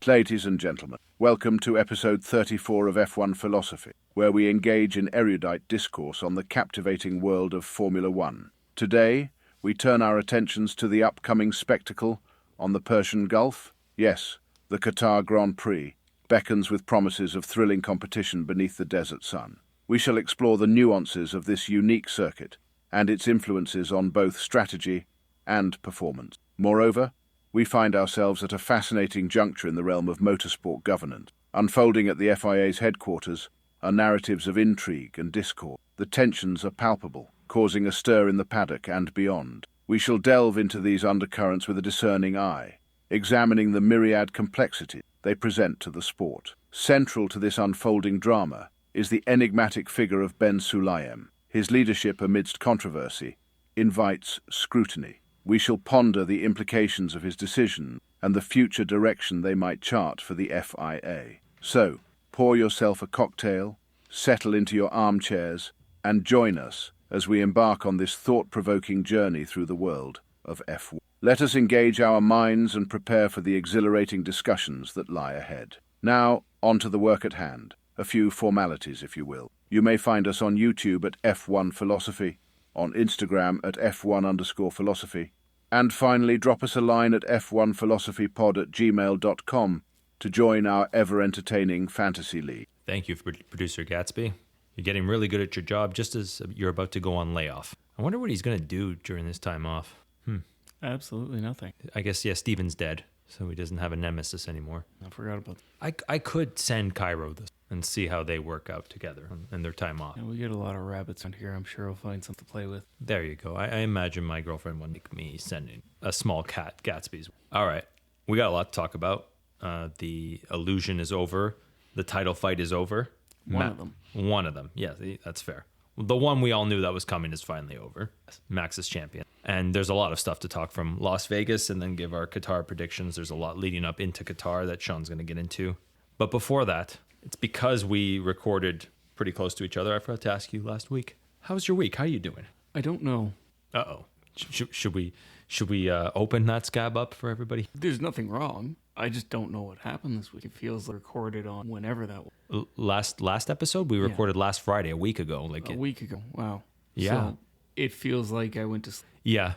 Ladies and gentlemen, welcome to episode 34 of F1 Philosophy, where we engage in erudite discourse on the captivating world of Formula One. Today, we turn our attentions to the upcoming spectacle on the Persian Gulf. Yes, the Qatar Grand Prix beckons with promises of thrilling competition beneath the desert sun. We shall explore the nuances of this unique circuit and its influences on both strategy and performance. Moreover, we find ourselves at a fascinating juncture in the realm of motorsport governance. Unfolding at the FIA's headquarters are narratives of intrigue and discord. The tensions are palpable, causing a stir in the paddock and beyond. We shall delve into these undercurrents with a discerning eye, examining the myriad complexities they present to the sport. Central to this unfolding drama is the enigmatic figure of Ben Sulayem. His leadership amidst controversy invites scrutiny. We shall ponder the implications of his decision and the future direction they might chart for the FIA. So, pour yourself a cocktail, settle into your armchairs, and join us as we embark on this thought-provoking journey through the world of F1. Let us engage our minds and prepare for the exhilarating discussions that lie ahead. Now, on to the work at hand. A few formalities, if you will. You may find us on YouTube at F1 Philosophy, on Instagram at F1_philosophy, and finally drop us a line at f1philosophypod@gmail.com to join our ever-entertaining fantasy league. Thank you, Producer Gatsby. You're getting really good at your job just as you're about to go on layoff. I wonder what he's going to do during this time off. Absolutely nothing. I guess, yeah, Steven's dead, so he doesn't have a nemesis anymore. I forgot about that. I could send Cairo this and see how they work out together in their time off. Yeah, we get a lot of rabbits around here. I'm sure he'll find something to play with. There you go. I imagine my girlfriend would make me sending a small cat, Gatsby's. All right. We got a lot to talk about. The illusion is over. The title fight is over. One of them. One of them. Yeah, that's fair. The one we all knew that was coming is finally over. Max is champion. And there's a lot of stuff to talk from Las Vegas and then give our Qatar predictions. There's a lot leading up into Qatar that Sean's going to get into. But before that, it's because we recorded pretty close to each other. I forgot to ask you last week. How was your week? How are you doing? I don't know. Uh-oh. Should we open that scab up for everybody? There's nothing wrong. I just don't know what happened this week. It feels like recorded on whenever that was. Last episode? We recorded last Friday, a week ago. A week ago. Wow. Yeah. So it feels like I went to sleep. Yeah.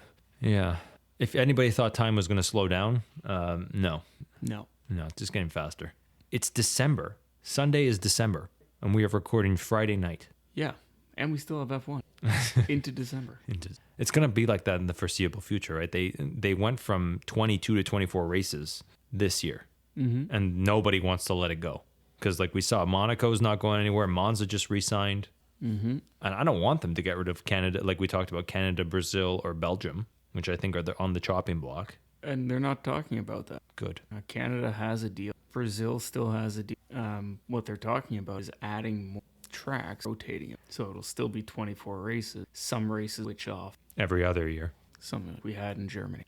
If anybody thought time was going to slow down, no. No, it's just getting faster. It's December. Sunday is December, and we are recording Friday night. Yeah, and we still have F1 into December. It's going to be like that in the foreseeable future, right? They went from 22 to 24 races this year, and nobody wants to let it go. Because like we saw, Monaco's not going anywhere. Monza just re-signed. And I don't want them to get rid of Canada, like we talked about Canada, Brazil, or Belgium, which I think are on the chopping block. And they're not talking about that. Good. Canada has a deal. Brazil still has a deal. What they're talking about is adding more tracks, rotating it. So it'll still be 24 races. Some races switch off. Every other year. Something like we had in Germany.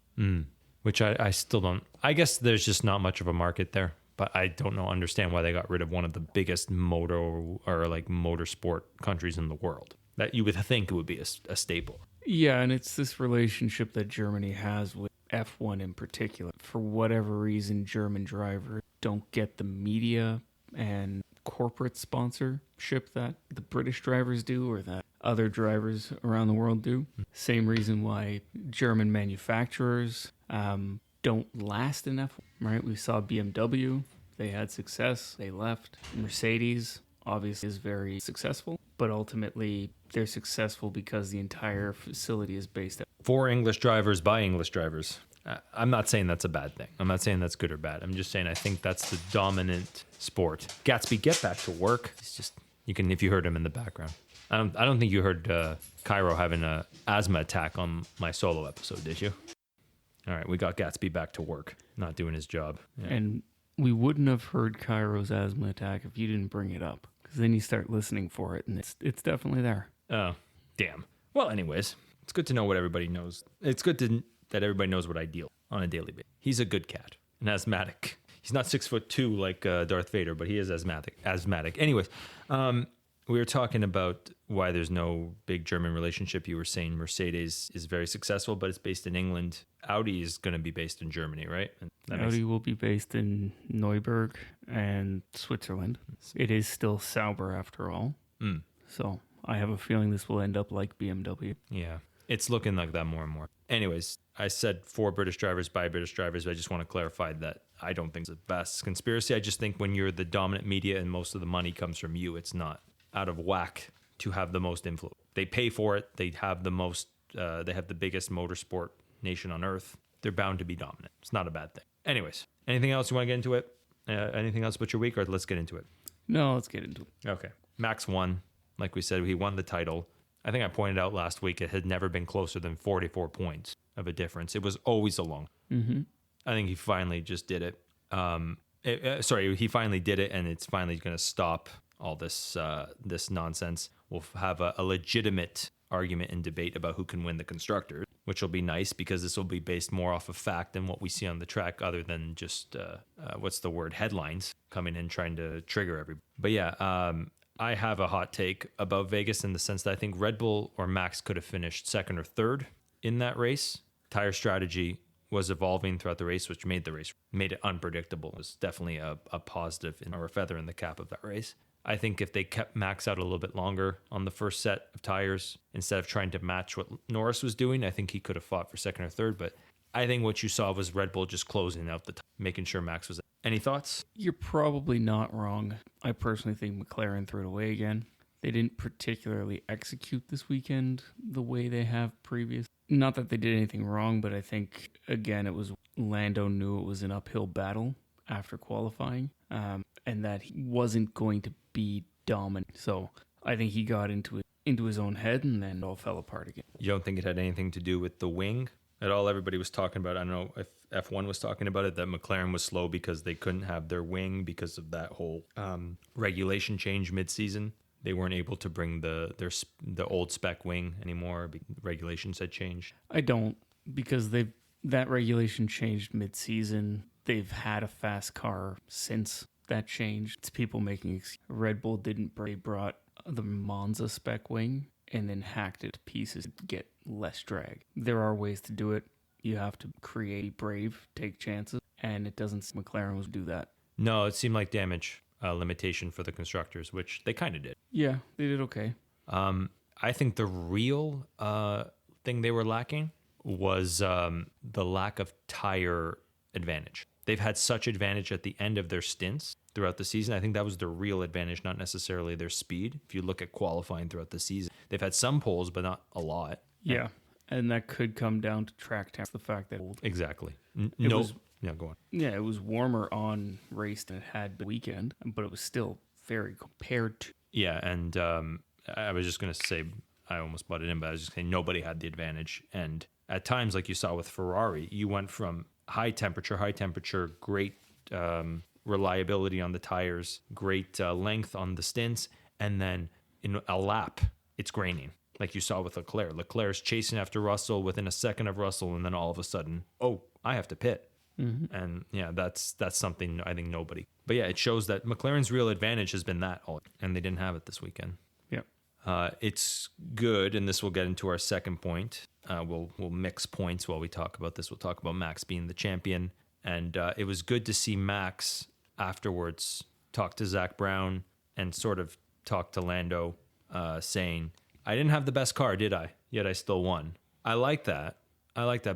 Which I still don't. I guess there's just not much of a market there. But I don't understand why they got rid of one of the biggest motorsport countries in the world. That you would think it would be a staple. Yeah, and it's this relationship that Germany has with F1 in particular. For whatever reason, German drivers don't get the media and corporate sponsorship that the British drivers do or that other drivers around the world do. Same reason why German manufacturers don't last in F1, right? We saw BMW. They had success. They left. Mercedes obviously is very successful, but ultimately they're successful because the entire facility is based at. For English drivers, by English drivers. I'm not saying that's a bad thing. I'm not saying that's good or bad. I'm just saying I think that's the dominant sport. Gatsby, get back to work. It's just, you can, if you heard him in the background. I don't think you heard Cairo having an asthma attack on my solo episode, did you? All right, we got Gatsby back to work, not doing his job. Yeah. And we wouldn't have heard Cairo's asthma attack if you didn't bring it up, because then you start listening for it, and it's definitely there. Oh, damn. Well, anyways, it's good to know what everybody knows. It's good that everybody knows what I deal on a daily basis. He's a good cat, an asthmatic. He's not 6'2" like Darth Vader, but he is asthmatic. Anyways, We were talking about why there's no big German relationship. You were saying Mercedes is very successful, but it's based in England. Audi is going to be based in Germany, right? And Audi will be based in Neuburg and Switzerland. It is still Sauber after all. So I have a feeling this will end up like BMW. Yeah, it's looking like that more and more. Anyways, I said for British drivers by British drivers, but I just want to clarify that I don't think it's the best conspiracy. I just think when you're the dominant media and most of the money comes from you, it's not out of whack to have the most influence. They pay for it. They have the most. They have the biggest motorsport nation on earth. They're bound to be dominant. It's not a bad thing. Anyways, anything else you want to get into it? Anything else about your week, or let's get into it? No, let's get into it. Okay. Max won. Like we said, he won the title. I think I pointed out last week it had never been closer than 44 points of a difference. It was always along. I think he finally just did it. He finally did it, and it's finally going to stop all this this nonsense. We'll have a legitimate argument and debate about who can win the constructors, which will be nice because this will be based more off of fact than what we see on the track, other than just headlines coming in trying to trigger everybody. But yeah, I have a hot take about Vegas in the sense that I think Red Bull or Max could have finished second or third in that race. Tire strategy was evolving throughout the race, which made it unpredictable. It was definitely a positive or a feather in the cap of that race. I think if they kept Max out a little bit longer on the first set of tires, instead of trying to match what Norris was doing, I think he could have fought for second or third. But I think what you saw was Red Bull just closing out the making sure Max was. Any thoughts? You're probably not wrong. I personally think McLaren threw it away again. They didn't particularly execute this weekend the way they have previous. Not that they did anything wrong, but I think, again, it was Lando knew it was an uphill battle after qualifying, and that he wasn't going to be dominant. So I think he got into his own head, and then it all fell apart again. You don't think it had anything to do with the wing at all? Everybody was talking about, I don't know if F1 was talking about it, that McLaren was slow because they couldn't have their wing because of that whole regulation change mid-season. They weren't able to bring the old spec wing anymore. Regulations had changed. I don't, because that regulation changed mid-season. They've had a fast car since that changed. It's people making excuses. Red Bull didn't. They brought the Monza spec wing and then hacked it to pieces to get less drag. There are ways to do it. You have to create brave, take chances, and it doesn't. McLaren was do that. No, it seemed like damage limitation for the constructors, which they kind of did. Yeah, they did okay. I think the real thing they were lacking was the lack of tire advantage. They've had such advantage at the end of their stints throughout the season. I think that was their real advantage, not necessarily their speed. If you look at qualifying throughout the season, they've had some poles, but not a lot. Yeah, and that could come down to track time. The fact that Exactly. Go on. Yeah, it was warmer on race than it had been weekend, but it was still very compared to. Yeah, and I was just going to say, I almost butted in, but I was just saying nobody had the advantage. And at times, like you saw with Ferrari, you went from high temperature, great reliability on the tires, great length on the stints, and then in a lap, it's graining. Like you saw with Leclerc. Leclerc's chasing after Russell within a second of Russell, and then all of a sudden, I have to pit. Mm-hmm. And yeah, that's something I think nobody. But yeah, it shows that McLaren's real advantage has been that, and they didn't have it this weekend. Yeah, it's good, and this will get into our second point. We'll mix points while we talk about this. We'll talk about Max being the champion, and it was good to see Max afterwards talk to Zach Brown and sort of talk to Lando, saying, "I didn't have the best car, did I? Yet I still won." I like that.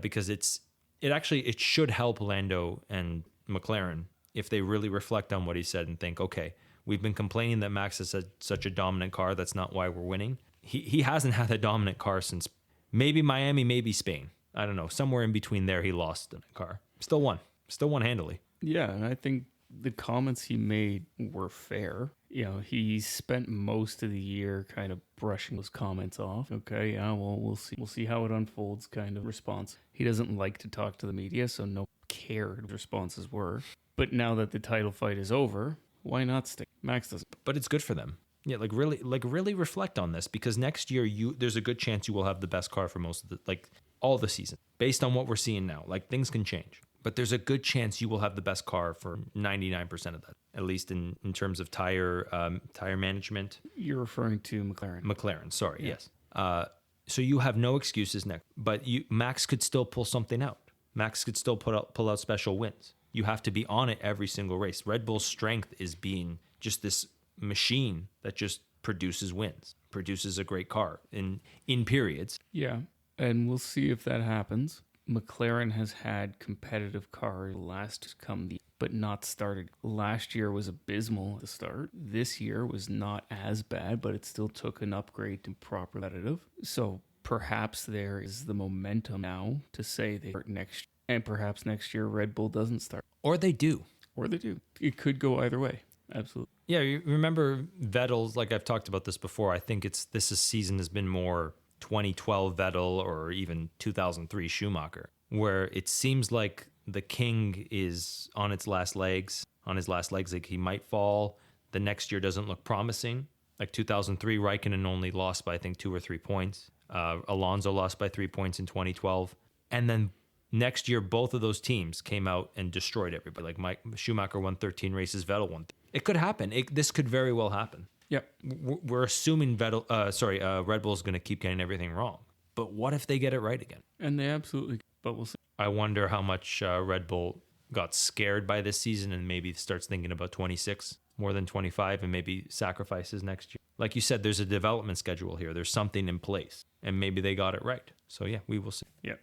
Because it should help Lando and McLaren if they really reflect on what he said and think, okay, we've been complaining that Max has such a dominant car. That's not why we're winning. He hasn't had a dominant car since maybe Miami, maybe Spain. I don't know. Somewhere in between there, he lost a car. Still won handily. Yeah, and I think the comments he made were fair. You know, he spent most of the year kind of brushing those comments off. Okay, yeah, well, we'll see. We'll see how it unfolds kind of response. He doesn't like to talk to the media, so no cared responses were. But now that the title fight is over, why not stick? Max doesn't. But it's good for them. Yeah, really reflect on this, because next year there's a good chance you will have the best car for most of all the season. Based on what we're seeing now, things can change. But there's a good chance you will have the best car for 99% of that, at least in terms of tire management. You're referring to McLaren. McLaren, sorry, yes. So you have no excuses next, but Max could still pull something out. Max could still pull out special wins. You have to be on it every single race. Red Bull's strength is being just this machine that just produces wins, produces a great car in periods. Yeah, and we'll see if that happens. McLaren has had competitive cars but not started. Last year was abysmal at the start. This year was not as bad, but it still took an upgrade to proper competitive. So perhaps there is the momentum now to say they start next year, and perhaps next year Red Bull doesn't start. Or they do. It could go either way. Absolutely. Yeah, you remember Vettel's, like I've talked about this before, I think this season has been more 2012 Vettel or even 2003 Schumacher, where it seems like the king is on his last legs, like he might fall. The next year doesn't look promising. Like 2003, Raikkonen only lost by, I think, 2 or 3 points. Alonso lost by 3 points in 2012. And then next year, both of those teams came out and destroyed everybody. Like Schumacher won 13 races, Vettel won. It could happen. This could very well happen. Yep. We're assuming Red Bull's going to keep getting everything wrong. But what if they get it right again? And they absolutely, but we'll see. I wonder how much Red Bull got scared by this season and maybe starts thinking about 26 more than 25 and maybe sacrifices next year. Like you said, there's a development schedule here. There's something in place and maybe they got it right. So yeah, we will see. Yep.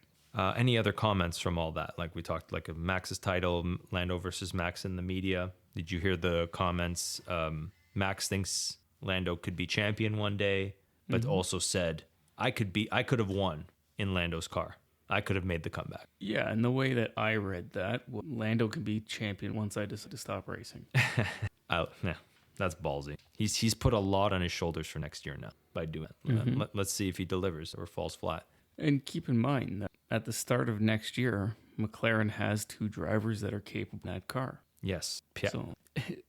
Any other comments from all that? Like we talked, like of Max's title, Lando versus Max in the media. Did you hear the comments? Max thinks Lando could be champion one day, but also said, I could have won in Lando's car. I could have made the comeback. Yeah, and the way that I read that, Lando can be champion once I decide to stop racing. Yeah, that's ballsy. He's put a lot on his shoulders for next year now by doing it. Let's see if he delivers or falls flat. And keep in mind that at the start of next year, McLaren has 2 drivers that are capable of that car. Yes. So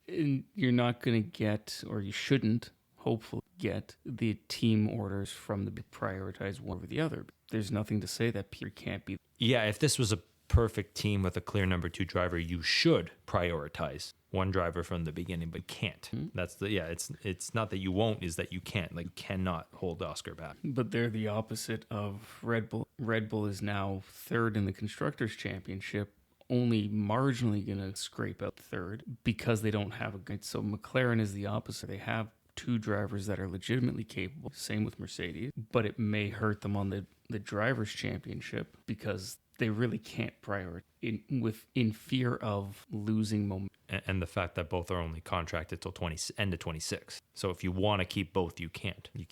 and you're not going to get, or you shouldn't, hopefully get the team orders from the prioritize one over the other. There's nothing to say that Pierre can't be. Yeah, if this was a perfect team with a clear number 2 driver, you should prioritize one driver from the beginning, but can't. That's it's not that you won't, is that you can't. Like, cannot hold Oscar back. But they're the opposite of Red Bull. Red Bull is now 3rd in the Constructors' Championship, only marginally going to scrape out 3rd because they don't have a good. So McLaren is the opposite. They have 2 drivers that are legitimately capable. Same with Mercedes, but it may hurt them on the Drivers' Championship because they really can't prioritize in fear of losing momentum. And the fact that both are only contracted till end of 26. So if you want to keep both, you can't. You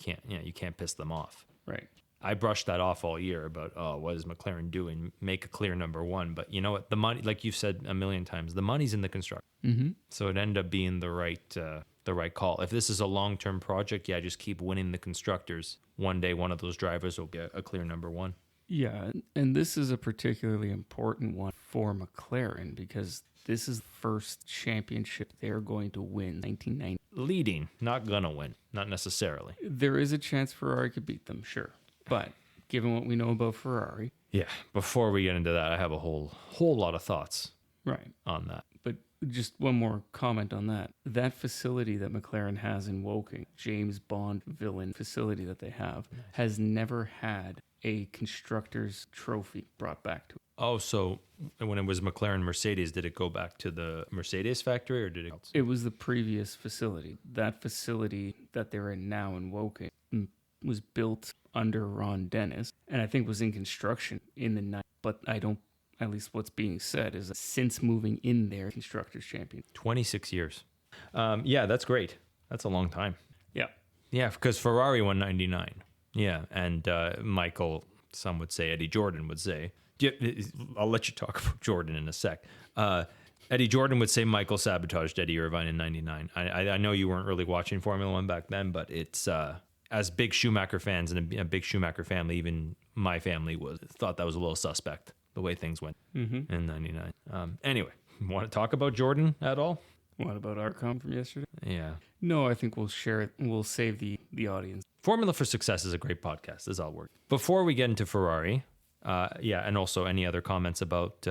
can't piss them off. Right. I brushed that off all year about, what is McLaren doing? Make a clear number 1. But you know what? The money, like you've said a million times, the money's in the construction. So it ended up being the right call. If this is a long-term project, just keep winning the constructors. One day, one of those drivers will get a clear number 1. Yeah, and this is a particularly important one for McLaren because this is the first championship they're going to win, 1990. Leading, not gonna win, not necessarily. There is a chance Ferrari could beat them, sure. But given what we know about Ferrari... Yeah, before we get into that, I have a whole lot of thoughts on that. But just one more comment on that. That facility that McLaren has in Woking, James Bond villain facility that they have, has never had a constructor's trophy brought back to it. Oh, so when it was McLaren Mercedes, did it go back to the Mercedes factory or did it? It was the previous facility. That facility that they're in now in Woking was built under Ron Dennis and I think was in construction in the 90s. But I don't, at least what's being said is that since moving in there, Constructors Champion. 26 years. Yeah, that's great. That's a long time. Yeah. Yeah, because Ferrari won 99. Yeah, and Michael, some would say, Eddie Jordan would say, I'll let you talk about Jordan in a sec. Eddie Jordan would say Michael sabotaged Eddie Irvine in 99. I know you weren't really watching Formula One back then, but it's, as big Schumacher fans and a big Schumacher family, even my family thought that was a little suspect, the way things went in 99. Anyway, want to talk about Jordan at all? What about our comment from yesterday? Yeah. No, I think we'll share it. We'll save the audience. Formula for Success is a great podcast. This all works. Before we get into Ferrari, Yeah, and also any other comments about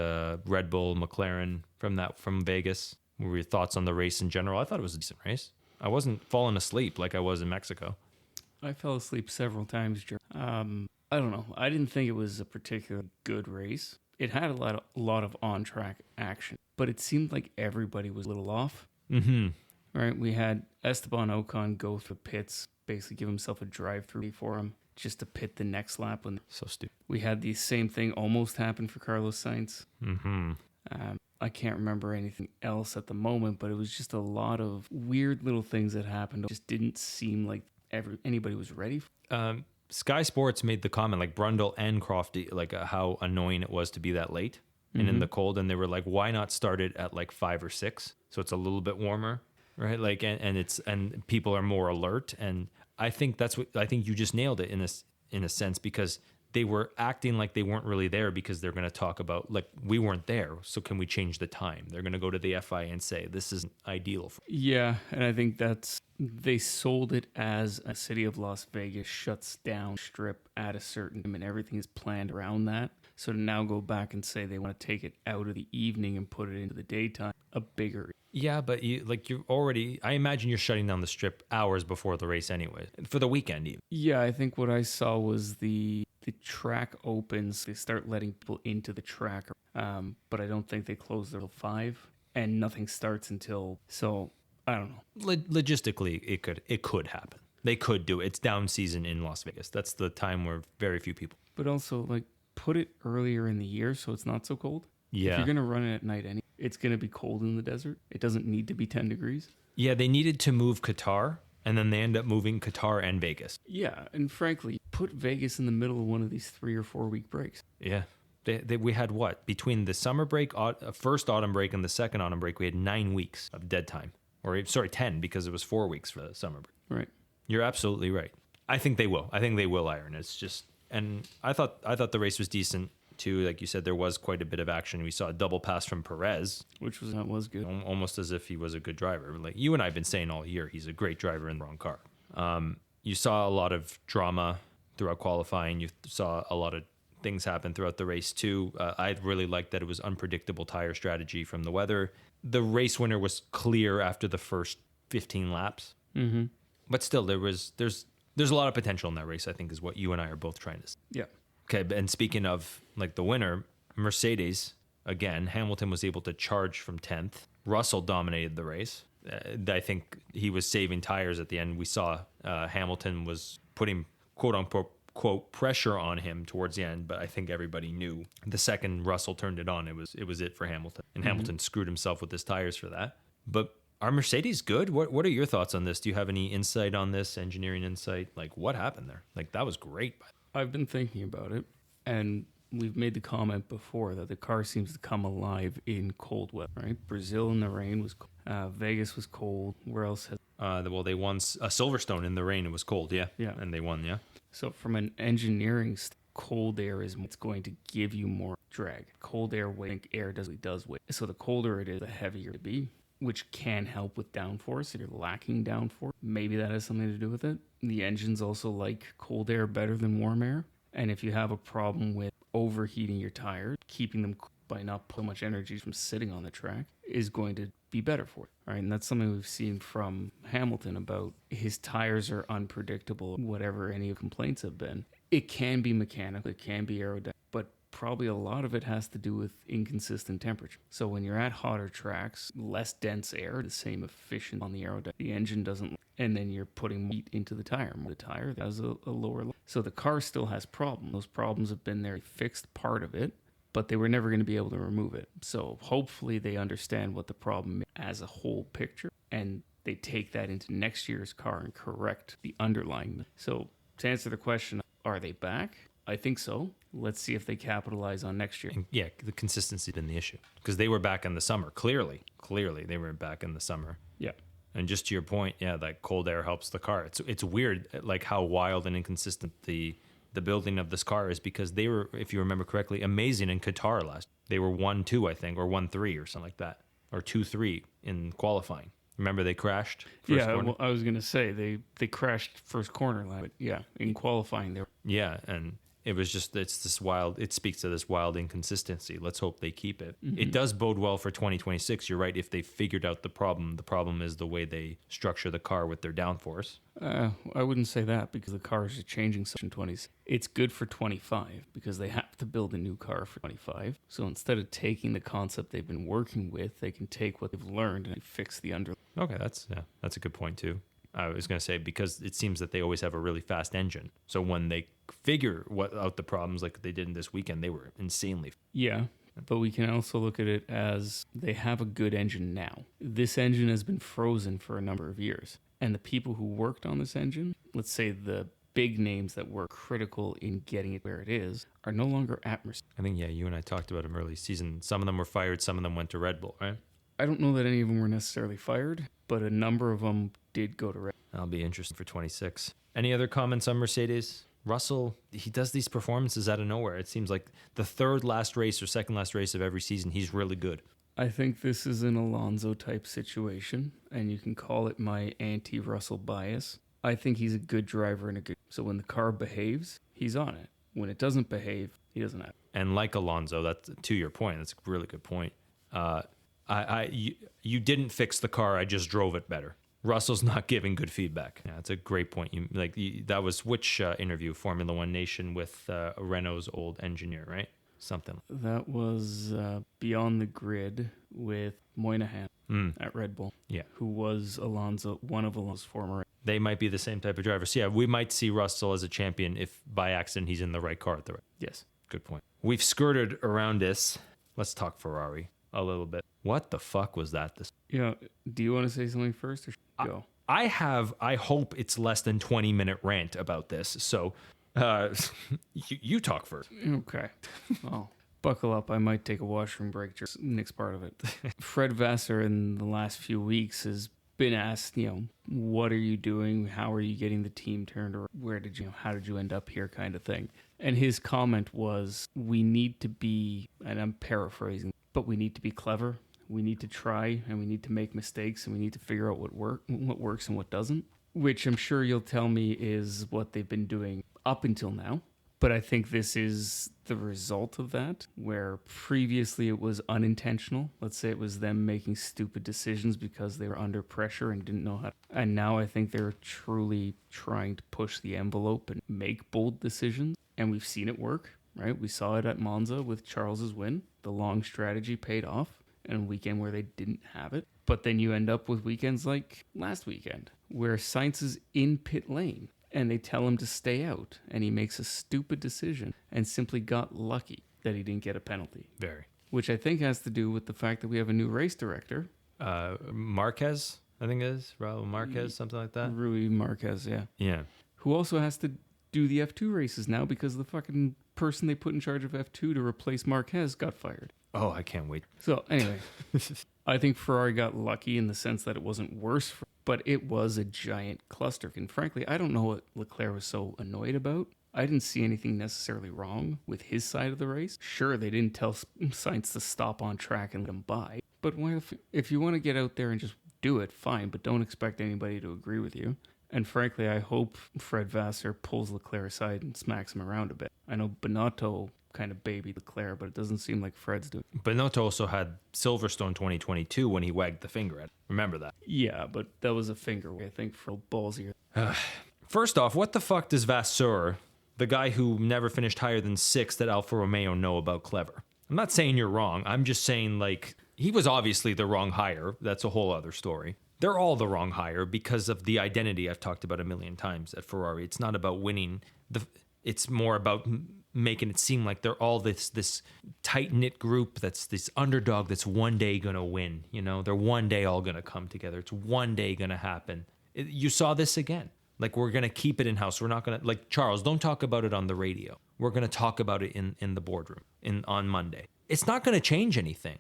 Red Bull, McLaren from Vegas? What were your thoughts on the race in general? I thought it was a decent race. I wasn't falling asleep like I was in Mexico. I fell asleep several times. I don't know. I didn't think it was a particularly good race. It had a lot of on-track action, but it seemed like everybody was a little off. Mm-hmm. Right? We had Esteban Ocon go through pits, basically give himself a drive-through for him, just to pit the next lap. When So stupid. we had the same thing almost happen for Carlos Sainz. Mm-hmm. I can't remember anything else at the moment, but it was just a lot of weird little things that happened. It just didn't seem like anybody was ready. Sky Sports made the comment, like Brundle and Crofty, like how annoying it was to be that late and in the cold. And they were like, why not start it at like 5 or 6? So it's a little bit warmer, right? Like, and people are more alert. And I think I think you just nailed it in a sense, because they were acting like they weren't really there, because they're going to talk about, like, we weren't there, so can we change the time? They're going to go to the FIA and say, this isn't ideal. Yeah, and I think they sold it as a city of Las Vegas shuts down strip at a certain time, and everything is planned around that. So to now go back and say they want to take it out of the evening and put it into the daytime, a bigger... Yeah, but I imagine you're shutting down the strip hours before the race anyway, for the weekend even. Yeah, I think what I saw was the track opens, they start letting people into the track, but I don't think they close till 5, and nothing starts until, so I don't know. Logistically, it could happen. They could do it. It's down season in Las Vegas. That's the time where very few people. But also, like, put it earlier in the year so it's not so cold. Yeah. If you're going to run it at night anyway, it's going to be cold in the desert. It doesn't need to be 10 degrees. Yeah, they needed to move Qatar, and then they end up moving Qatar and Vegas. Yeah, and frankly, put Vegas in the middle of one of these 3 or 4 week breaks. Yeah. We had what? Between the summer break, first autumn break, and the second autumn break, we had 9 weeks of dead time. Or, sorry, 10, because it was 4 weeks for the summer break. Right. You're absolutely right. I think they will. I think they will, Iron. It's just... And I thought the race was decent, too. Like you said, there was quite a bit of action. We saw a double pass from Perez. Which was good. Almost as if he was a good driver. Like you and I have been saying all year, he's a great driver in the wrong car. You saw a lot of drama throughout qualifying. You saw a lot of things happen throughout the race, too. I really liked that it was unpredictable tire strategy from the weather. The race winner was clear after the first 15 laps. Mm-hmm. But still, there's a lot of potential in that race, I think, is what you and I are both trying to say. Yeah. Okay, and speaking of, like, the winner, Mercedes, again, Hamilton was able to charge from 10th. Russell dominated the race. I think he was saving tires at the end. We saw Hamilton was putting, quote-unquote, pressure on him towards the end, but I think everybody knew the second Russell turned it on, it was it for Hamilton. And Hamilton screwed himself with his tires for that. But are Mercedes good? What are your thoughts on this? Do you have any insight on this, engineering insight? Like, what happened there? Like, that was great. I've been thinking about it, and we've made the comment before that the car seems to come alive in cold weather, right? Brazil in the rain was cold. Vegas was cold. Where else has... Well, they won a Silverstone in the rain. It was cold, yeah. Yeah. And they won, yeah. So from an engineering cold air is what's going to give you more drag. Cold air weight, air does weight. So the colder it is, the heavier it be, which can help with downforce. If you're lacking downforce, maybe that has something to do with it. The engines also like cold air better than warm air. And if you have a problem with overheating your tires, keeping them by not putting much energy from sitting on the track is going to be better for it. Right? And that's something we've seen from Hamilton about his tires are unpredictable, whatever any complaints have been. It can be mechanical, it can be aerodynamic, but probably a lot of it has to do with inconsistent temperature. So when you're at hotter tracks, less dense air, the same efficient on the aerodynamic, the engine doesn't, and then you're putting heat into the tire. The tire has a lower level. So the car still has problems. Those problems have been there, fixed part of it, but they were never going to be able to remove it. So hopefully they understand what the problem is as a whole picture, and they take that into next year's car and correct the underlying. So to answer the question, are they back? I think so. Let's see if they capitalize on next year. And yeah, the consistency has been the issue because they were back in the summer. Clearly, they were back in the summer. Yeah. And just to your point, yeah, that cold air helps the car. It's weird, like how wild and inconsistent the building of this car is, because they were, if you remember correctly, amazing in Qatar last. They were 1-2, I think, or 1-3 or something like that, or 2-3 in qualifying. Remember they crashed? Well, I was going to say they crashed first corner lap. But yeah, in qualifying they were. Yeah, and It was just, it's this wild, it speaks to this wild inconsistency. Let's hope they keep it. It does bode well for 2026. You're right. If they figured out the problem is the way they structure the car with their downforce. I wouldn't say that because the cars are changing so much in 20s. It's good for 25 because they have to build a new car for 25. So instead of taking the concept they've been working with, they can take what they've learned and fix the under. Okay, that's a good point too. I was going to say, because it seems that they always have a really fast engine. So when they figure out the problems like they did in this weekend, they were insanely. Yeah, but we can also look at it as they have a good engine now. This engine has been frozen for a number of years. And the people who worked on this engine, let's say the big names that were critical in getting it where it is, are no longer at Mercedes. I think, you and I talked about them early season. Some of them were fired, some of them went to Red Bull, right? I don't know that any of them were necessarily fired, but a number of them did go to Red Bull. That'll be interesting for 26. Any other comments on Mercedes? Russell, he does these performances out of nowhere. It seems like the third last race or second last race of every season, he's really good. I think this is an Alonso type situation, and you can call it my anti-Russell bias. I think he's a good driver and a good. So when the car behaves, he's on it. When it doesn't behave, he doesn't have it. And like Alonso, that's to your point. That's a really good point. You didn't fix the car. I just drove it better. Russell's not giving good feedback. Yeah, that's a great point. That was which interview? Formula One Nation with Renault's old engineer, right? Something. That was Beyond the Grid with Moynihan at Red Bull. Yeah, who was one of Alonso's former. They might be the same type of driver. So yeah, we might see Russell as a champion if by accident he's in the right car at the right. Yes, good point. We've skirted around this. Let's talk Ferrari a little bit. What the fuck was that? Do you want to say something first or should I go? I hope it's less than 20-minute rant about this. So you talk first. Okay. Well, buckle up. I might take a washroom break just next part of it. Fred Vassar in the last few weeks has been asked, what are you doing? How are you getting the team turned around? How did you end up here kind of thing? And his comment was, we need to be, and I'm paraphrasing, but we need to be clever. We need to try, and we need to make mistakes, and we need to figure out what works and what doesn't, which I'm sure you'll tell me is what they've been doing up until now. But I think this is the result of that, where previously it was unintentional. Let's say it was them making stupid decisions because they were under pressure and didn't know how to. And now I think they're truly trying to push the envelope and make bold decisions. And we've seen it work, right? We saw it at Monza with Charles's win. The long strategy paid off in a weekend where they didn't have it. But then you end up with weekends like last weekend, where Sainz is in pit lane and they tell him to stay out, and he makes a stupid decision and simply got lucky that he didn't get a penalty. Very. Which I think has to do with the fact that we have a new race director. Marquez, I think it is. Raul Marquez, something like that. Rui Marquez, yeah. Yeah. Who also has to do the F2 races now because the fucking person they put in charge of F2 to replace Marquez got fired. Oh, I can't wait. So anyway, I think Ferrari got lucky in the sense that it wasn't worse, but it was a giant cluster. And frankly, I don't know what Leclerc was so annoyed about. I didn't see anything necessarily wrong with his side of the race. Sure, they didn't tell Sainz to stop on track and let him by. But if you want to get out there and just do it, fine, but don't expect anybody to agree with you. And frankly, I hope Fred Vassar pulls Leclerc aside and smacks him around a bit. I know Binotto kind of babied Leclerc, but it doesn't seem like Fred's doing it. Binotto also had Silverstone 2022 when he wagged the finger at him. Remember that? Yeah, but that was a finger, I think, for ballsier. First off, what the fuck does Vasseur, the guy who never finished higher than 6th at Alfa Romeo, know about clever? I'm not saying you're wrong. I'm just saying, he was obviously the wrong hire. That's a whole other story. They're all the wrong hire because of the identity I've talked about a million times at Ferrari. It's not about winning. It's more about making it seem like they're all this tight-knit group that's this underdog that's one day going to win. They're one day all going to come together. It's one day going to happen. You saw this again. We're going to keep it in-house. We're not going to, Charles, don't talk about it on the radio. We're going to talk about it in the boardroom on Monday. It's not going to change anything.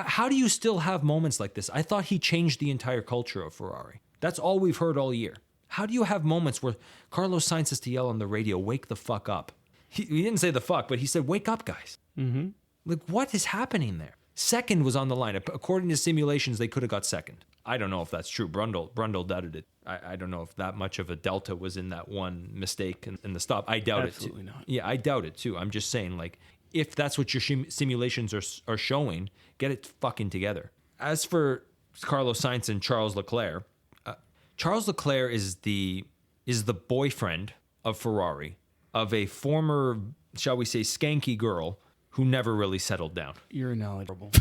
How do you still have moments like this? I thought he changed the entire culture of Ferrari. That's all we've heard all year. How do you have moments where Carlos Sainz has to yell on the radio, wake the fuck up? He didn't say the fuck, but he said, wake up, guys. Mm-hmm. What is happening there? Second was on the line. According to simulations, they could have got second. I don't know if that's true. Brundle doubted it. I don't know if that much of a delta was in that one mistake in the stop. I doubt Absolutely it too. not. Yeah, I doubt it too. I'm just saying, like, if that's what your simulations are showing, get it fucking together. As for Carlos Sainz and Charles Leclerc, Charles Leclerc is the boyfriend of Ferrari, of a former, shall we say, skanky girl who never really settled down. You're ineligible.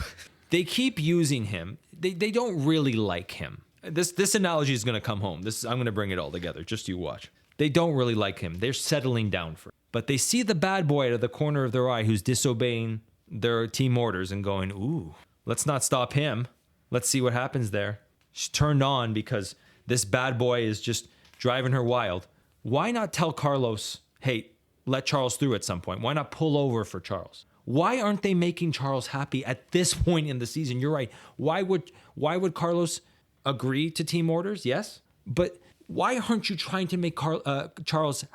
They keep using him. They don't really like him. This analogy is going to come home. I'm going to bring it all together. Just you watch. They don't really like him. They're settling down for him. But they see the bad boy out of the corner of their eye who's disobeying their team orders and going, ooh, let's not stop him. Let's see what happens there. She's turned on because this bad boy is just driving her wild. Why not tell Carlos, hey, let Charles through at some point? Why not pull over for Charles? Why aren't they making Charles happy at this point in the season? You're right. Why would Carlos agree to team orders? Yes. But why aren't you trying to make Charles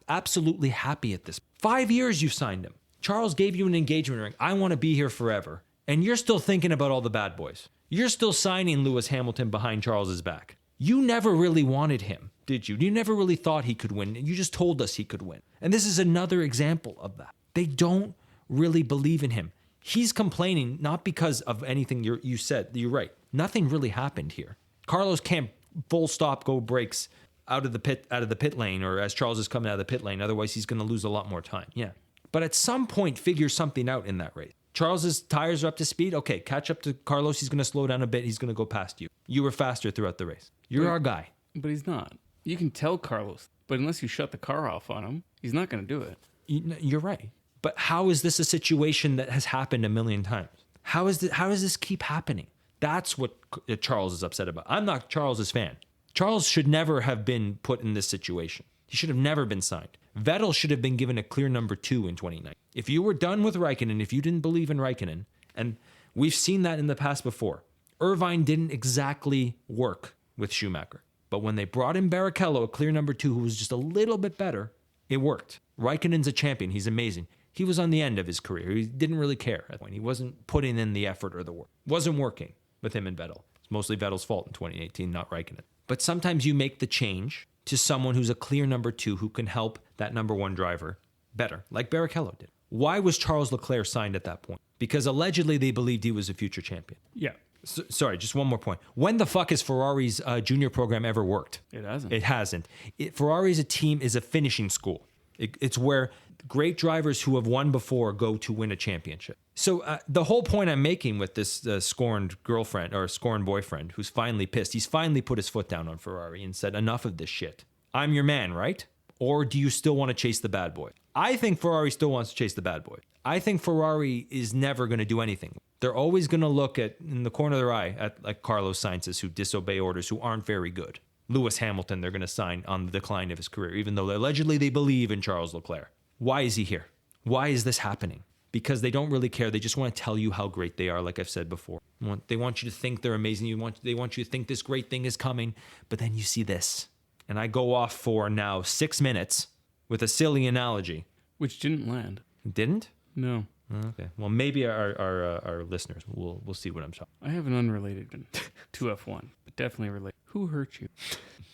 absolutely happy at this? 5 years you've signed him. Charles gave you an engagement ring. I want to be here forever. And you're still thinking about all the bad boys. You're still signing Lewis Hamilton behind Charles's back. You never really wanted him, did you? You never really thought he could win. You just told us he could win. And this is another example of that. They don't really believe in him. He's complaining not because of anything you said. You're right. Nothing really happened here. Carlos can't full stop go brakes out of the pit lane, or as Charles is coming out of the pit lane. Otherwise, he's going to lose a lot more time. Yeah. But at some point, figure something out in that race. Charles's tires are up to speed. Okay, catch up to Carlos. He's going to slow down a bit. He's going to go past you. You were faster throughout the race. You're our guy. But he's not. You can tell Carlos, but unless you shut the car off on him, he's not going to do it. You're right. But how is this a situation that has happened a million times? How does this keep happening? That's what Charles is upset about. I'm not Charles's fan. Charles should never have been put in this situation. He should have never been signed. Vettel should have been given a clear number 2 in 2019. If you were done with Raikkonen, if you didn't believe in Raikkonen, and we've seen that in the past before, Irvine didn't exactly work with Schumacher. But when they brought in Barrichello, a clear number 2 who was just a little bit better, it worked. Raikkonen's a champion. He's amazing. He was on the end of his career. He didn't really care at that point. He wasn't putting in the effort or the work. Wasn't working with him and Vettel. It's mostly Vettel's fault in 2018, not Raikkonen. But sometimes you make the change to someone who's a clear number 2 who can help that number 1 driver better, like Barrichello did. Why was Charles Leclerc signed at that point? Because allegedly they believed he was a future champion. Yeah. Sorry, just one more point. When the fuck has Ferrari's junior program ever worked? It hasn't. It hasn't. Ferrari's a team is a finishing school. It's where great drivers who have won before go to win a championship. So the whole point I'm making with this scorned girlfriend or scorned boyfriend who's finally pissed, he's finally put his foot down on Ferrari and said, enough of this shit. I'm your man, right? Or do you still want to chase the bad boy? I think Ferrari still wants to chase the bad boy. I think Ferrari is never going to do anything. They're always going to look at, in the corner of their eye, at like Carlos Sainz who disobey orders, who aren't very good. Lewis Hamilton, they're going to sign on the decline of his career, even though allegedly they believe in Charles Leclerc. Why is he here? Why is this happening? Because they don't really care. They just want to tell you how great they are, like I've said before. They want you to think they're amazing. They want you to think this great thing is coming, but then you see this. And I go off for now 6 minutes with a silly analogy. Which didn't land. Didn't? No. Okay. Well, maybe our listeners will see what I'm talking about. I have an unrelated one to F1, but definitely related. Who hurt you?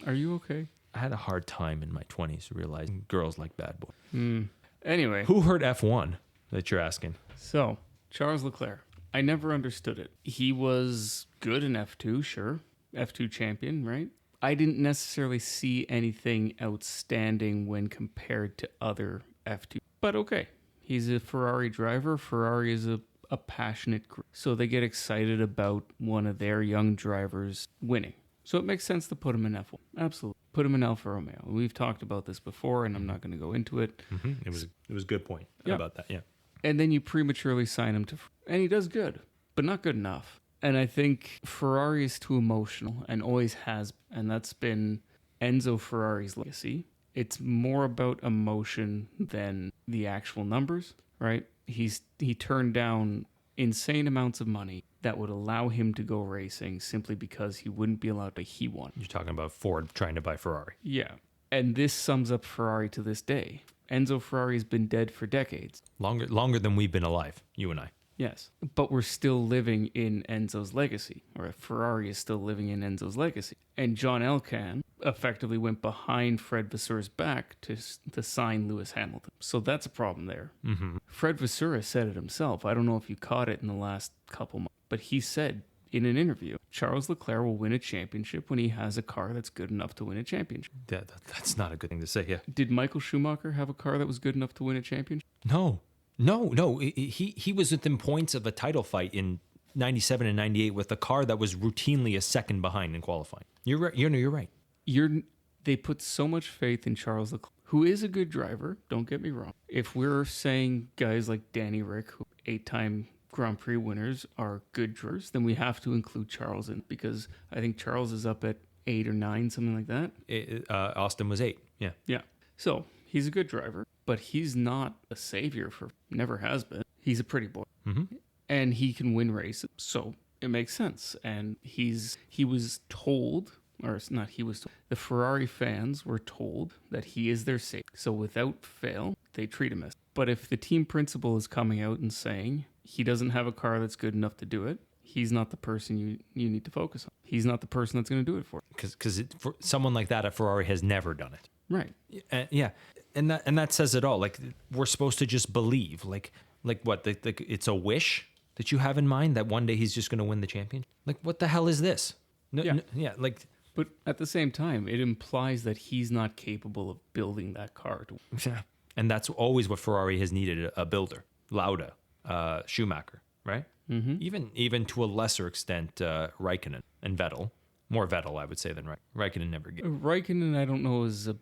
Are you okay? I had a hard time in my 20s realizing girls like bad boys. Anyway. Who hurt F1 that you're asking? So, Charles Leclerc. I never understood it. He was good in F2, sure. F2 champion, right? I didn't necessarily see anything outstanding when compared to other F2. But okay. He's a Ferrari driver. Ferrari is a passionate group. So they get excited about one of their young drivers winning. So it makes sense to put him in F1. Absolutely. Put him in Alfa Romeo. We've talked about this before, and I'm not going to go into it. Mm-hmm. It was a good point about that, yeah. And then you prematurely sign him to... And he does good, but not good enough. And I think Ferrari is too emotional and always has. And that's been Enzo Ferrari's legacy. It's more about emotion than the actual numbers, right? He turned down insane amounts of money that would allow him to go racing simply because he wouldn't be allowed to. He won. You're talking about Ford trying to buy Ferrari. Yeah. And this sums up Ferrari to this day. Enzo Ferrari has been dead for decades. Longer than we've been alive, you and I. Yes. But we're still living in Enzo's legacy, or Ferrari is still living in Enzo's legacy. And John Elkann effectively went behind Fred Vasseur's back to sign Lewis Hamilton. So that's a problem there. Mm-hmm. Fred Vasseur said it himself. I don't know if you caught it in the last couple months, but he said in an interview, Charles Leclerc will win a championship when he has a car that's good enough to win a championship. That's not a good thing to say, yeah. Did Michael Schumacher have a car that was good enough to win a championship? No. He was within points of a title fight in 97 and 98 with a car that was routinely a second behind in qualifying. You're right. You're right. They put so much faith in Charles Leclerc, who is a good driver, don't get me wrong. If we're saying guys like Danny Rick, who 8-time Grand Prix winners, are good drivers, then we have to include Charles in, because I think Charles is up at 8 or 9, something like that. Austin was 8. Yeah. Yeah. So he's a good driver, but he's not a savior never has been. He's a pretty boy. Mm-hmm. And he can win races. So it makes sense. And he was told, or it's not he was told, the Ferrari fans were told that he is their savior. So without fail, they treat him as. But if the team principal is coming out and saying he doesn't have a car that's good enough to do it, he's not the person you need to focus on. He's not the person that's going to do it for you. Because for someone like that at Ferrari has never done it. Right. Yeah. And that says it all. Like, we're supposed to just believe. Like what? It's a wish that you have in mind that one day he's just going to win the championship? Like, what the hell is this? Yeah. But at the same time, it implies that he's not capable of building that car. Yeah. And that's always what Ferrari has needed, a builder. Lauda, Schumacher, right? Mm-hmm. Even to a lesser extent, Raikkonen and Vettel. More Vettel, I would say, than Raikkonen never gave. Raikkonen, I don't know, is a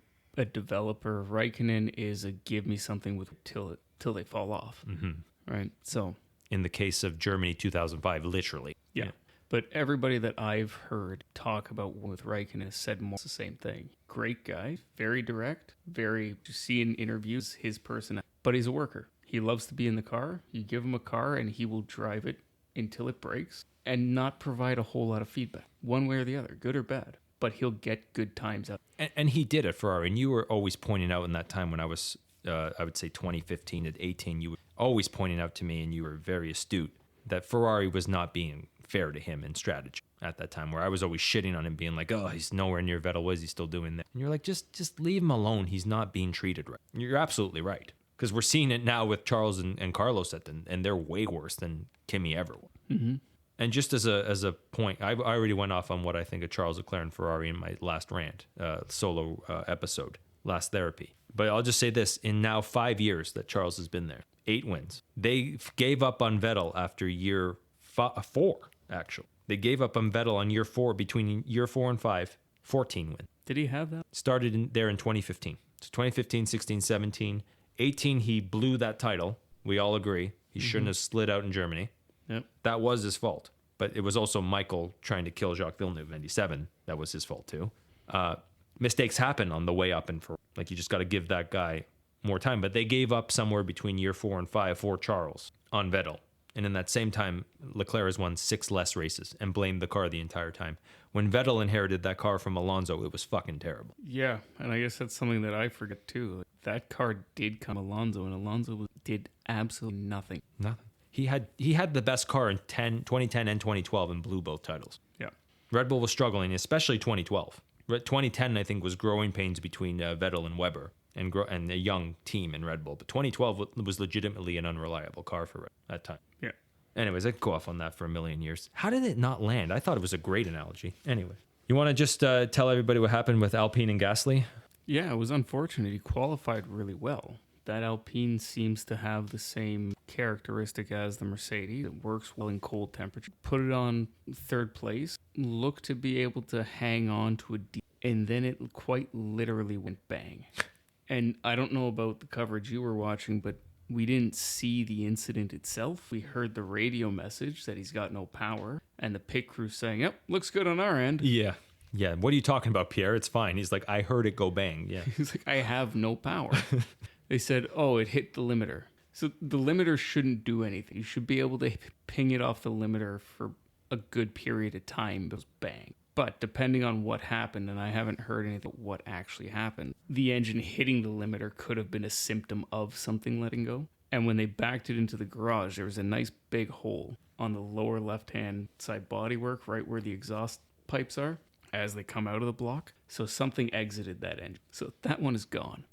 developer. Raikkonen is a give me something with till they fall off. Mm-hmm. Right? So in the case of Germany 2005, literally. Yeah. But everybody that I've heard talk about with Raikkonen has said more the same thing. Great guy, very direct, you see in interviews his personality, but he's a worker. He loves to be in the car. You give him a car and he will drive it until it breaks and not provide a whole lot of feedback, one way or the other, good or bad. But he'll get good times out. And he did at Ferrari. And you were always pointing out in that time when I was, I would say 2015 to 18, you were always pointing out to me, and you were very astute, that Ferrari was not being fair to him in strategy at that time, where I was always shitting on him, being like, oh, he's nowhere near Vettel. What is he still doing there? And you're like, just leave him alone. He's not being treated right. You're absolutely right. Because we're seeing it now with Charles and Carlos and they're way worse than Kimi ever was. Mm-hmm. And just as a point, I already went off on what I think of Charles Leclerc and Ferrari in my last rant, solo episode, Last Therapy. But I'll just say this, in now 5 years that Charles has been there, 8 wins. They gave up on Vettel after year 4, actually. They gave up on Vettel on year 4, between year 4 and 5, 14 wins. Did he have that? Started there in 2015. So 2015, 16, 17. 18, he blew that title. We all agree. He shouldn't have slid out in Germany. Yep. That was his fault. But it was also Michael trying to kill Jacques Villeneuve in 97. That was his fault too. Mistakes happen on the way up, and you just got to give that guy more time. But they gave up somewhere between year 4 and 5 for Charles on Vettel. And in that same time, Leclerc has won 6 less races and blamed the car the entire time. When Vettel inherited that car from Alonso, it was fucking terrible. Yeah, and I guess that's something that I forget too. Like, that car did come Alonso, and Alonso did absolutely nothing. Nothing. He had the best car in 2010 and 2012 and blew both titles. Yeah. Red Bull was struggling, especially 2012. 2010, I think, was growing pains between Vettel and Weber and a young team in Red Bull. But 2012 was legitimately an unreliable car for that time. Yeah. Anyways, I could go off on that for a million years. How did it not land? I thought it was a great analogy. Anyway, you want to just tell everybody what happened with Alpine and Gasly? Yeah, it was unfortunate. He qualified really well. That Alpine seems to have the same characteristic as the Mercedes. It works well in cold temperature. Put it on 3rd place, looked to be able to hang on to and then it quite literally went bang. And I don't know about the coverage you were watching, but we didn't see the incident itself. We heard the radio message that he's got no power, and the pit crew saying, yep, looks good on our end. Yeah. What are you talking about, Pierre? It's fine. He's like, I heard it go bang. Yeah. He's like, I have no power. They said, oh, it hit the limiter. So the limiter shouldn't do anything. You should be able to ping it off the limiter for a good period of time. It was bang. But depending on what happened, and I haven't heard anything what actually happened, the engine hitting the limiter could have been a symptom of something letting go. And when they backed it into the garage, there was a nice big hole on the lower left-hand side bodywork, right where the exhaust pipes are, as they come out of the block. So something exited that engine. So that one is gone.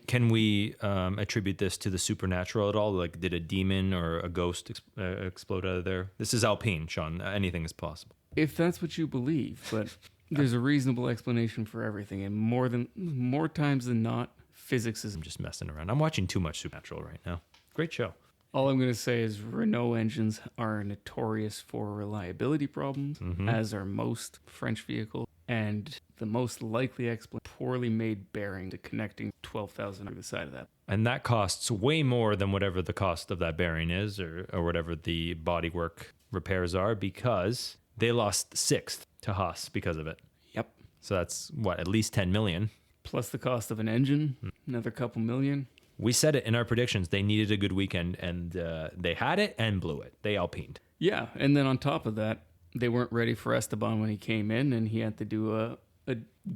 Can we attribute this to the supernatural at all? Like, did a demon or a ghost explode out of there? This is Alpine, Sean. Anything is possible. If that's what you believe, but there's a reasonable explanation for everything. And more times than not, physics is... I'm just messing around. I'm watching too much Supernatural right now. Great show. All I'm going to say is Renault engines are notorious for reliability problems, as are most French vehicles. And the most likely explanation, poorly made bearing to connecting 12,000 to the side of that. And that costs way more than whatever the cost of that bearing is, or whatever the bodywork repairs are, because they lost sixth to Haas because of it. Yep. So that's, what, at least 10 million? Plus the cost of an engine, another couple million. We said it in our predictions. They needed a good weekend, and they had it and blew it. They Alpined. Yeah, and then on top of that, they weren't ready for Esteban when he came in, and he had to do a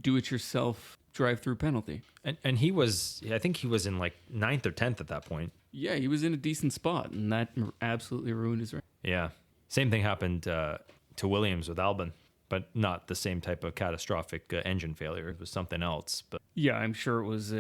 do-it-yourself drive-through penalty. And he was, I think he was in like 9th or 10th at that point. Yeah, he was in a decent spot, and that absolutely ruined his race. Yeah. Same thing happened to Williams with Albon, but not the same type of catastrophic engine failure. It was something else. But yeah, I'm sure it was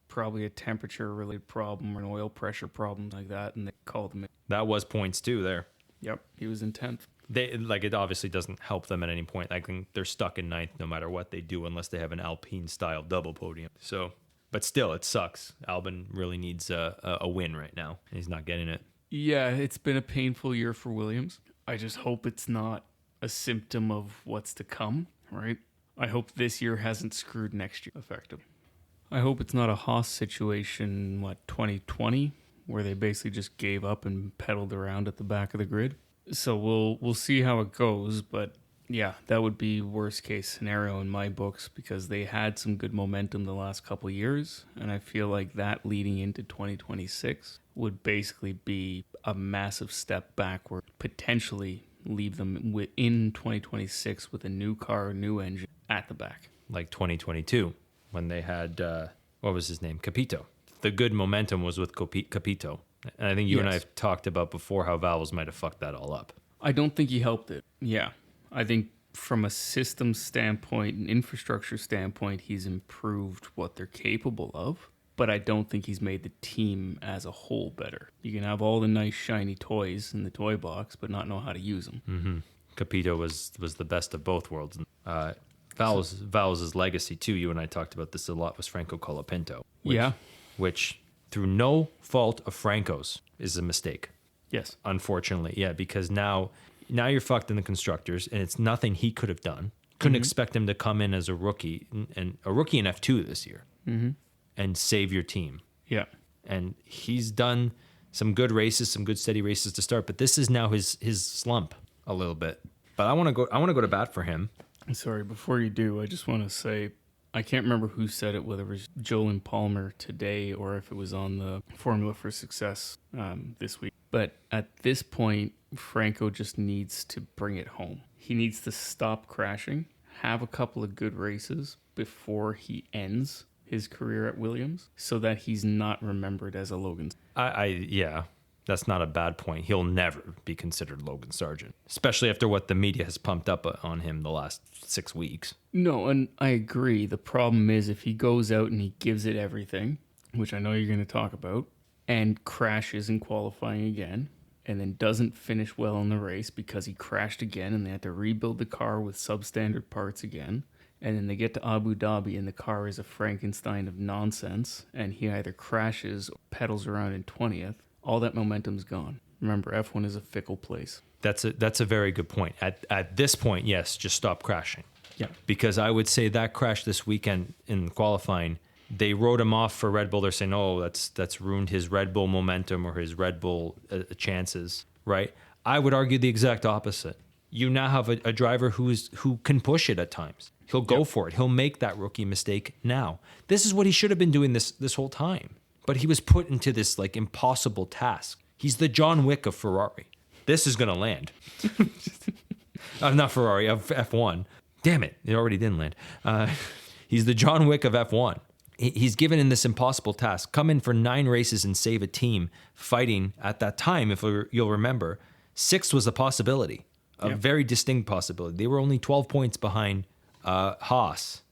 probably a temperature-related problem or an oil pressure problem like that, and they called him in. That was points too there. Yep, he was in 10th. It obviously doesn't help them at any point. I think they're stuck in 9th no matter what they do, unless they have an Alpine-style double podium. So, but still, it sucks. Albon really needs a win right now. He's not getting it. Yeah, it's been a painful year for Williams. I just hope it's not a symptom of what's to come, right? I hope this year hasn't screwed next year effectively. I hope it's not a Haas situation, 2020, where they basically just gave up and pedaled around at the back of the grid. So we'll see how it goes, but yeah, that would be worst case scenario in my books, because they had some good momentum the last couple of years, and I feel like that leading into 2026 would basically be a massive step backward, potentially leave them in 2026 with a new car, new engine at the back. Like 2022, when they had, what was his name? Capito. The good momentum was with Capito. And I think you and I have talked about before how Vowles might have fucked that all up. I don't think he helped it. Yeah. I think from a system standpoint and infrastructure standpoint, he's improved what they're capable of. But I don't think he's made the team as a whole better. You can have all the nice shiny toys in the toy box, but not know how to use them. Mm-hmm. Capito was the best of both worlds. Vowles' legacy, too, you and I talked about this a lot, was Franco Colapinto. Which, through no fault of Franco's, is a mistake. Yes. Unfortunately, yeah, because now you're fucked in the constructors, and it's nothing he could have done. Couldn't expect him to come in as a rookie, and a rookie in F2 this year, and save your team. Yeah. And he's done some good races, some good steady races to start, but this is now his slump a little bit. But I want to go to bat for him. Sorry, before you do, I just want to say, I can't remember who said it, whether it was Joel Palmer today or if it was on the Formula for Success this week. But at this point, Franco just needs to bring it home. He needs to stop crashing, have a couple of good races before he ends his career at Williams, so that he's not remembered as a Logan. Yeah, that's not a bad point. He'll never be considered Logan Sargent, especially after what the media has pumped up on him the last 6 weeks. No, and I agree. The problem is if he goes out and he gives it everything, which I know you're going to talk about, and crashes in qualifying again, and then doesn't finish well in the race because he crashed again and they had to rebuild the car with substandard parts again, and then they get to Abu Dhabi and the car is a Frankenstein of nonsense, and he either crashes or pedals around in 20th, all that momentum's gone. Remember, F1 is a fickle place. That's a very good point. At this point, yes, just stop crashing. Yeah. Because I would say that crash this weekend in qualifying, they wrote him off for Red Bull. They're saying, oh, that's ruined his Red Bull momentum or his Red Bull chances, right? I would argue the exact opposite. You now have a driver who can push it at times. He'll go for it. He'll make that rookie mistake now. This is what he should have been doing this whole time. But he was put into this like impossible task. He's the John Wick of Ferrari. This is going to land. Not Ferrari, of F1. Damn it. It already didn't land. He's the John Wick of F1. he's given in this impossible task. Come in for 9 races and save a team fighting at that time, if you'll remember. 6th was a possibility, a very distinct possibility. They were only 12 points behind Haas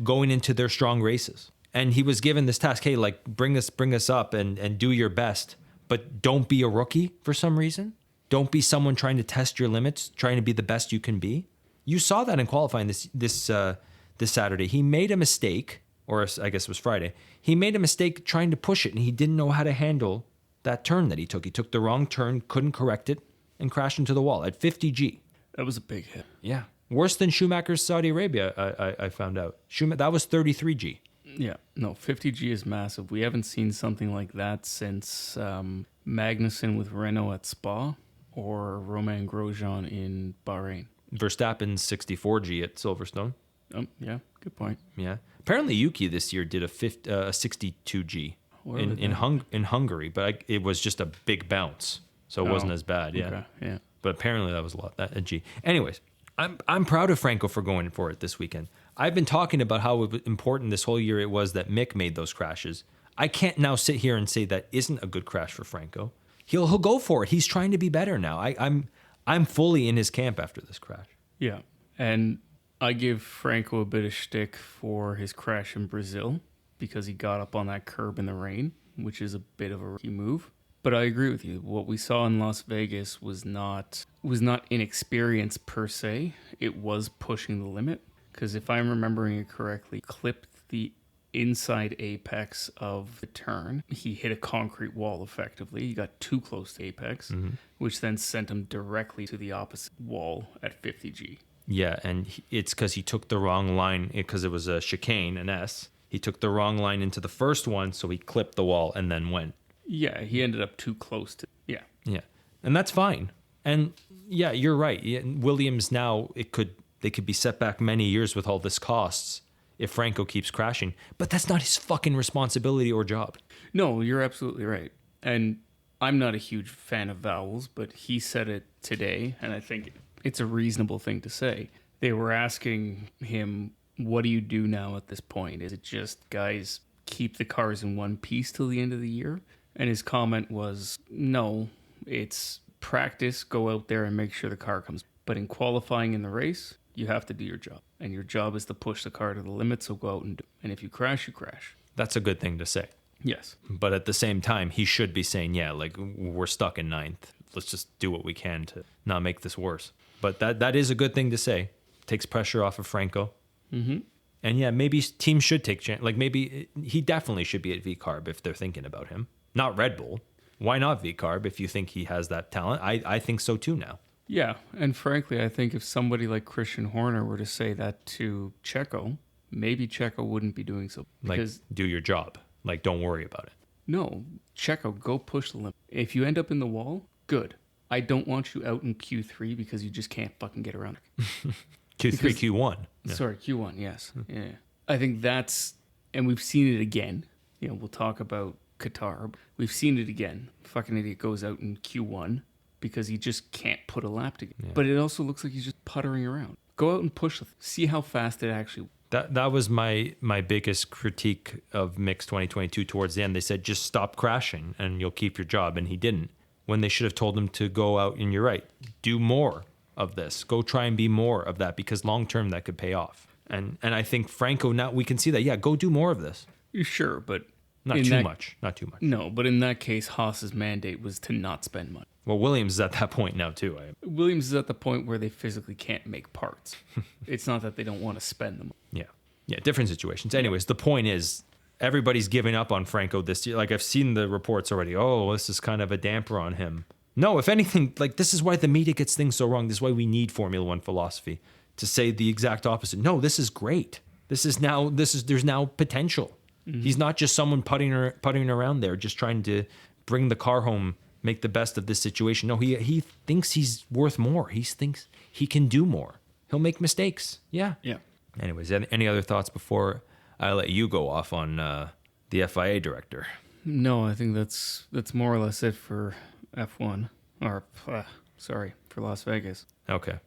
going into their strong races. And he was given this task, hey, like, bring us up and do your best, but don't be a rookie for some reason. Don't be someone trying to test your limits, trying to be the best you can be. You saw that in qualifying this Saturday. He made a mistake, or I guess it was Friday. He made a mistake trying to push it, and he didn't know how to handle that turn that he took. He took the wrong turn, couldn't correct it, and crashed into the wall at 50 G. That was a big hit. Yeah. Worse than Schumacher's Saudi Arabia, I found out. That was 33 G. Yeah. No, 50 G is massive. We haven't seen something like that since Magnussen with Renault at Spa or Romain Grosjean in Bahrain. Verstappen's 64 G at Silverstone. Yeah, good point. Yeah. Apparently Yuki this year did a 62 G in Hungary, but it was just a big bounce, so it wasn't as bad. Yeah. Okay, yeah. But apparently that was a lot. A G. Anyways, I'm proud of Franco for going for it this weekend. I've been talking about how important this whole year it was that Mick made those crashes. I can't now sit here and say that isn't a good crash for Franco. He'll go for it. He's trying to be better now. I'm fully in his camp after this crash. Yeah, and I give Franco a bit of shtick for his crash in Brazil because he got up on that curb in the rain, which is a bit of a rookie move. But I agree with you. What we saw in Las Vegas was not inexperience per se. It was pushing the limit. Because if I'm remembering it correctly, clipped the inside apex of the turn. He hit a concrete wall effectively. He got too close to apex, which then sent him directly to the opposite wall at 50 G. Yeah, and it's because he took the wrong line, because it was a chicane, an S. He took the wrong line into the first one, so he clipped the wall and then went. Yeah, he ended up too close to... Yeah. Yeah, and that's fine. And yeah, you're right. Williams now, they could be set back many years with all this costs if Franco keeps crashing. But that's not his fucking responsibility or job. No, you're absolutely right. And I'm not a huge fan of vowels, but he said it today, and I think it's a reasonable thing to say. They were asking him, what do you do now at this point? Is it just, guys, keep the cars in one piece till the end of the year? And his comment was, no, it's practice, go out there and make sure the car comes. But in qualifying in the race, you have to do your job. And your job is to push the car to the limit, so go out and do it. And if you crash, you crash. That's a good thing to say. Yes. But at the same time, he should be saying, yeah, like, we're stuck in 9th. Let's just do what we can to not make this worse. But that is a good thing to say. Takes pressure off of Franco. Mm-hmm. And yeah, maybe teams should take chance. Like, maybe he definitely should be at V-Carb if they're thinking about him. Not Red Bull. Why not V-Carb if you think he has that talent? I think so too now. Yeah, and frankly, I think if somebody like Christian Horner were to say that to Checo, maybe Checo wouldn't be doing so. Because, like, do your job. Like, don't worry about it. No, Checo, go push the limit. If you end up in the wall, good. I don't want you out in Q3 because you just can't fucking get around it. Q3, Q1. Yeah. Sorry, Q1, yes. Yeah. I think that's, and we've seen it again. You know, we'll talk about Qatar. We've seen it again. Fucking idiot goes out in Q1 because he just can't put a lap together. Yeah. But it also looks like he's just puttering around. Go out and push. See how fast it actually... That was my biggest critique of Mick's 2022 towards the end. They said, just stop crashing and you'll keep your job. And he didn't. When they should have told him to go out, and you're right, do more of this. Go try and be more of that, because long-term that could pay off. And I think Franco, now we can see that. Yeah, go do more of this. Sure, but... Not too much. No, but in that case, Haas's mandate was to not spend money. Well, Williams is at that point now, too. Williams is at the point where they physically can't make parts. It's not that they don't want to spend them. Yeah, different situations. Anyways, the point is, everybody's giving up on Franco this year. Like, I've seen the reports already. Oh, this is kind of a damper on him. No, if anything, like, this is why the media gets things so wrong. This is why we need Formula One philosophy, to say the exact opposite. No, this is great. There's now potential. Mm-hmm. He's not just someone putting around there, just trying to bring the car home, make the best of this situation. No, he thinks he's worth more. He thinks he can do more. He'll make mistakes. Yeah. Anyways, any other thoughts before I let you go off on the FIA director? No, I think that's more or less it for F1. Or, for Las Vegas. Okay.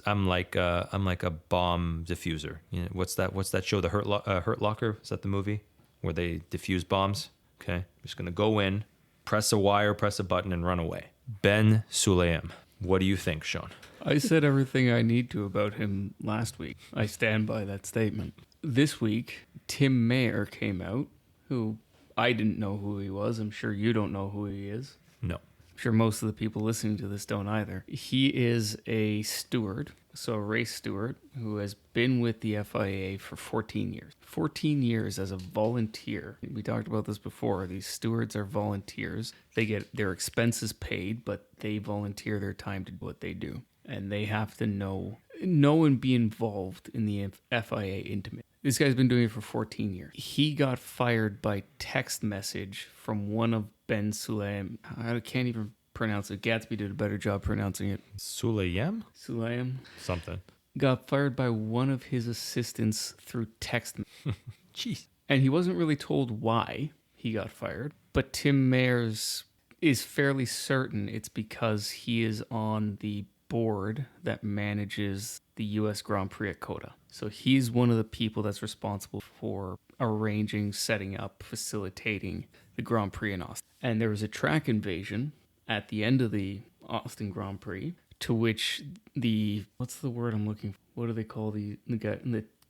I'm like a bomb diffuser. You know, what's that show? The Hurt Locker. Is that the movie where they diffuse bombs? Okay, I'm just gonna go in, press a wire, press a button, and run away. Ben Sulayem. What do you think, Sean? I said everything I need to about him last week. I stand by that statement. This week, Tim Mayer came out, who I didn't know who he was. I'm sure you don't know who he is. No. I'm sure most of the people listening to this don't either. He is a steward, so a race steward, who has been with the FIA for 14 years. 14 years as a volunteer. We talked about this before. These stewards are volunteers. They get their expenses paid, but they volunteer their time to do what they do. And they have to know and be involved in the FIA intimately. This guy's been doing it for 14 years. He got fired by text message from one of Ben Sulayem. I can't even pronounce it. Gatsby did a better job pronouncing it. Sulayem? Sulayem. Something. Got fired by one of his assistants through text. Jeez. And he wasn't really told why he got fired. But Tim Mayers is fairly certain it's because he is on the board that manages the U.S. Grand Prix at COTA. So he's one of the people that's responsible for arranging, setting up, facilitating the Grand Prix in Austin. And there was a track invasion at the end of the Austin Grand Prix, to which what's the word I'm looking for? What do they call the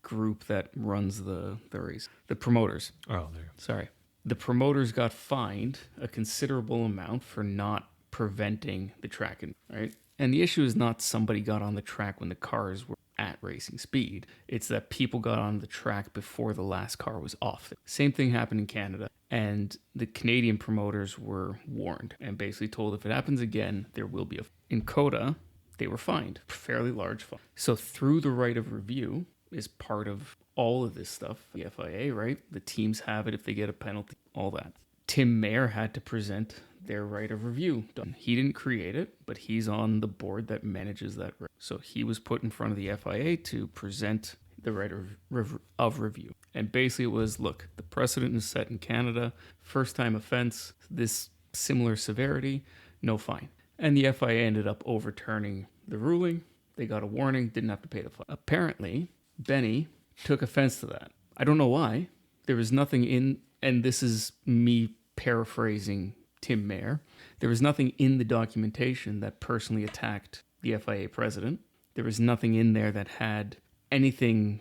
group that runs the race? The promoters. Oh, there. Sorry. The promoters got fined a considerable amount for not preventing the track, right? And the issue is not somebody got on the track when the cars were at racing speed. It's that people got on the track before the last car was off. Same thing happened in Canada. And the Canadian promoters were warned and basically told if it happens again, there will be in COTA, they were fined. Fairly large fine. So through the right of review is part of all of this stuff. The FIA, right? The teams have it if they get a penalty, all that. Tim Mayer had to present their right of review. He didn't create it, but he's on the board that manages that. So he was put in front of the FIA to present the right of review. And basically it was, look, the precedent is set in Canada. First time offense, this similar severity, no fine. And the FIA ended up overturning the ruling. They got a warning, didn't have to pay the fine. Apparently, Benny took offense to that. I don't know why. There was nothing in, and this is me paraphrasing Tim Mayer, there was nothing in the documentation that personally attacked the FIA president. There was nothing in there that had anything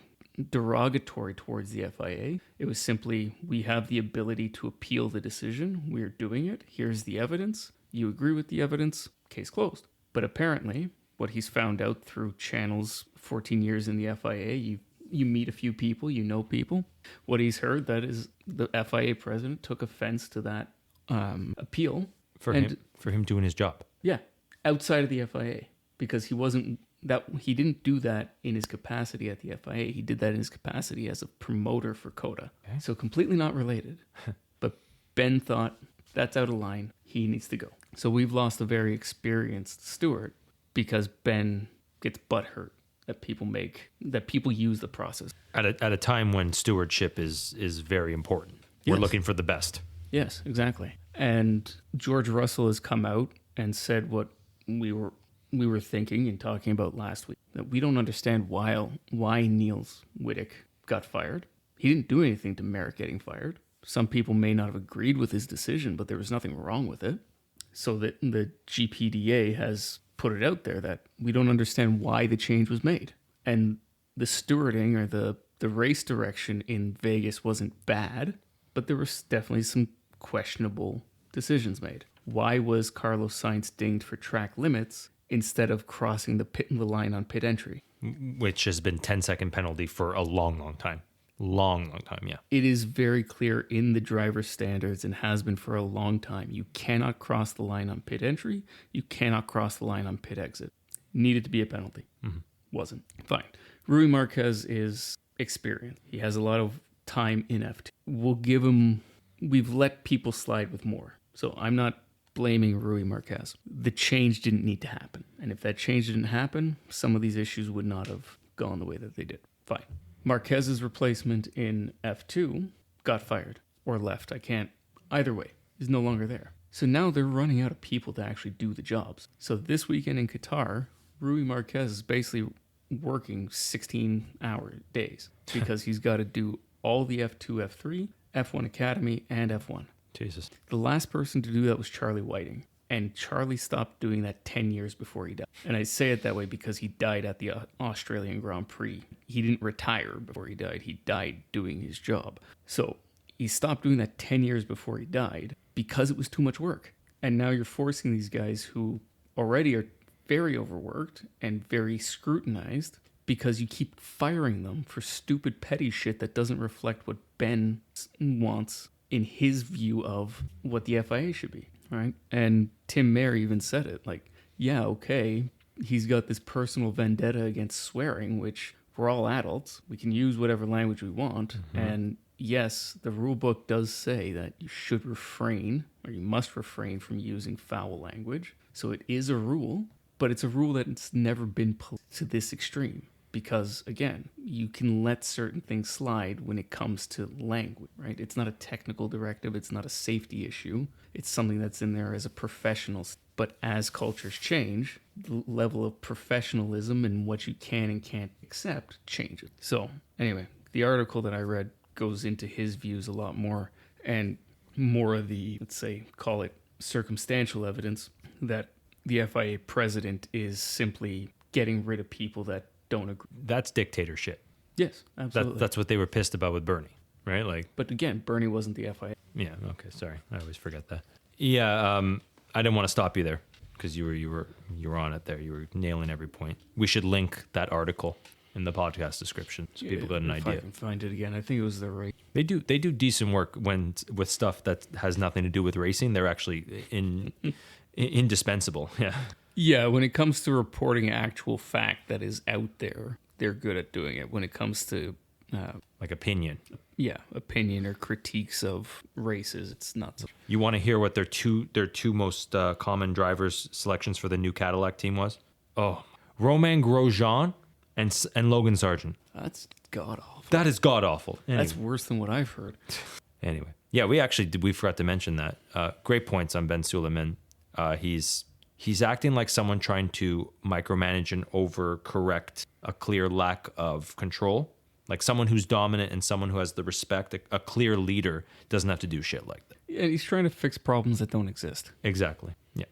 derogatory towards the FIA. It was simply, we have the ability to appeal the decision. We're doing it. Here's the evidence. You agree with the evidence. Case closed. But apparently, what he's found out through channels 14 years in the FIA, you meet a few people, you know people. What he's heard, that is the FIA president took offense to that appeal for him doing his job. Yeah, outside of the FIA, because he didn't do that in his capacity at the FIA. He did that in his capacity as a promoter for COTA. Okay. So completely not related. But Ben thought that's out of line. He needs to go. So we've lost a very experienced steward because Ben gets butthurt that people use the process At a time when stewardship is very important. We're looking for the best. Yes, exactly. And George Russell has come out and said what we were thinking and talking about last week, that we don't understand why Niels Wittig got fired. He didn't do anything to merit getting fired. Some people may not have agreed with his decision, but there was nothing wrong with it. So that the GPDA has put it out there that we don't understand why the change was made. And the stewarding or the race direction in Vegas wasn't bad, but there was definitely some questionable decisions made. Why was Carlos Sainz dinged for track limits instead of crossing the line on pit entry? Which has been 10-second penalty for a long time. Long time, yeah. It is very clear in the driver's standards and has been for a long time. You cannot cross the line on pit entry. You cannot cross the line on pit exit. Needed to be a penalty. Mm-hmm. Wasn't. Fine. Rui Marquez is experienced. He has a lot of time in F2. We'll give him... We've let people slide with more. So I'm not blaming Rui Marquez. The change didn't need to happen. And if that change didn't happen, some of these issues would not have gone the way that they did. Fine. Marquez's replacement in F2 got fired or left. I can't. Either way, he's no longer there. So now they're running out of people to actually do the jobs. So this weekend in Qatar, Rui Marquez is basically working 16-hour days because he's got to do all the F2, F3, F1 Academy, and F1. Jesus. The last person to do that was Charlie Whiting. And Charlie stopped doing that 10 years before he died. And I say it that way because he died at the Australian Grand Prix. He didn't retire before he died. He died doing his job. So he stopped doing that 10 years before he died because it was too much work. And now you're forcing these guys who already are very overworked and very scrutinized because you keep firing them for stupid petty shit that doesn't reflect what Ben wants in his view of what the FIA should be. Right. And Tim Mayer even said it like, yeah, okay, he's got this personal vendetta against swearing, which we're all adults. We can use whatever language we want. Mm-hmm. And yes, the rule book does say that you should refrain or you must refrain from using foul language. So it is a rule, but it's a rule that's never been put to this extreme. Because, again, you can let certain things slide when it comes to language, right? It's not a technical directive. It's not a safety issue. It's something that's in there as a professional. But as cultures change, the level of professionalism and what you can and can't accept changes. So, anyway, the article that I read goes into his views a lot more and more of the, let's say, call it circumstantial evidence that the FIA president is simply getting rid of people that don't agree. That's dictatorship. Yes, absolutely. That's what they were pissed about with Bernie, right? Like, but again, Bernie wasn't the FIA. Yeah. Okay. Sorry, I always forget that. Yeah. I didn't want to stop you there because you were on it there. You were nailing every point. We should link that article in the podcast description so people got an idea. If I can find it again, I think it was the right. They do decent work with stuff that has nothing to do with racing. They're actually indispensable. Yeah. Yeah, when it comes to reporting actual fact that is out there, they're good at doing it. When it comes to like opinion. Yeah, opinion or critiques of races, it's not so. You want to hear what their two most common drivers selections for the new Cadillac team was? Oh, Romain Grosjean and Logan Sargent. That's god awful. That is god awful. Anyway. That's worse than what I've heard. Anyway, yeah, we forgot to mention that. Great points on Ben Sulayem. He's acting like someone trying to micromanage and overcorrect a clear lack of control. Like someone who's dominant and someone who has the respect. A clear leader doesn't have to do shit like that. Yeah, he's trying to fix problems that don't exist. Exactly. Yeah.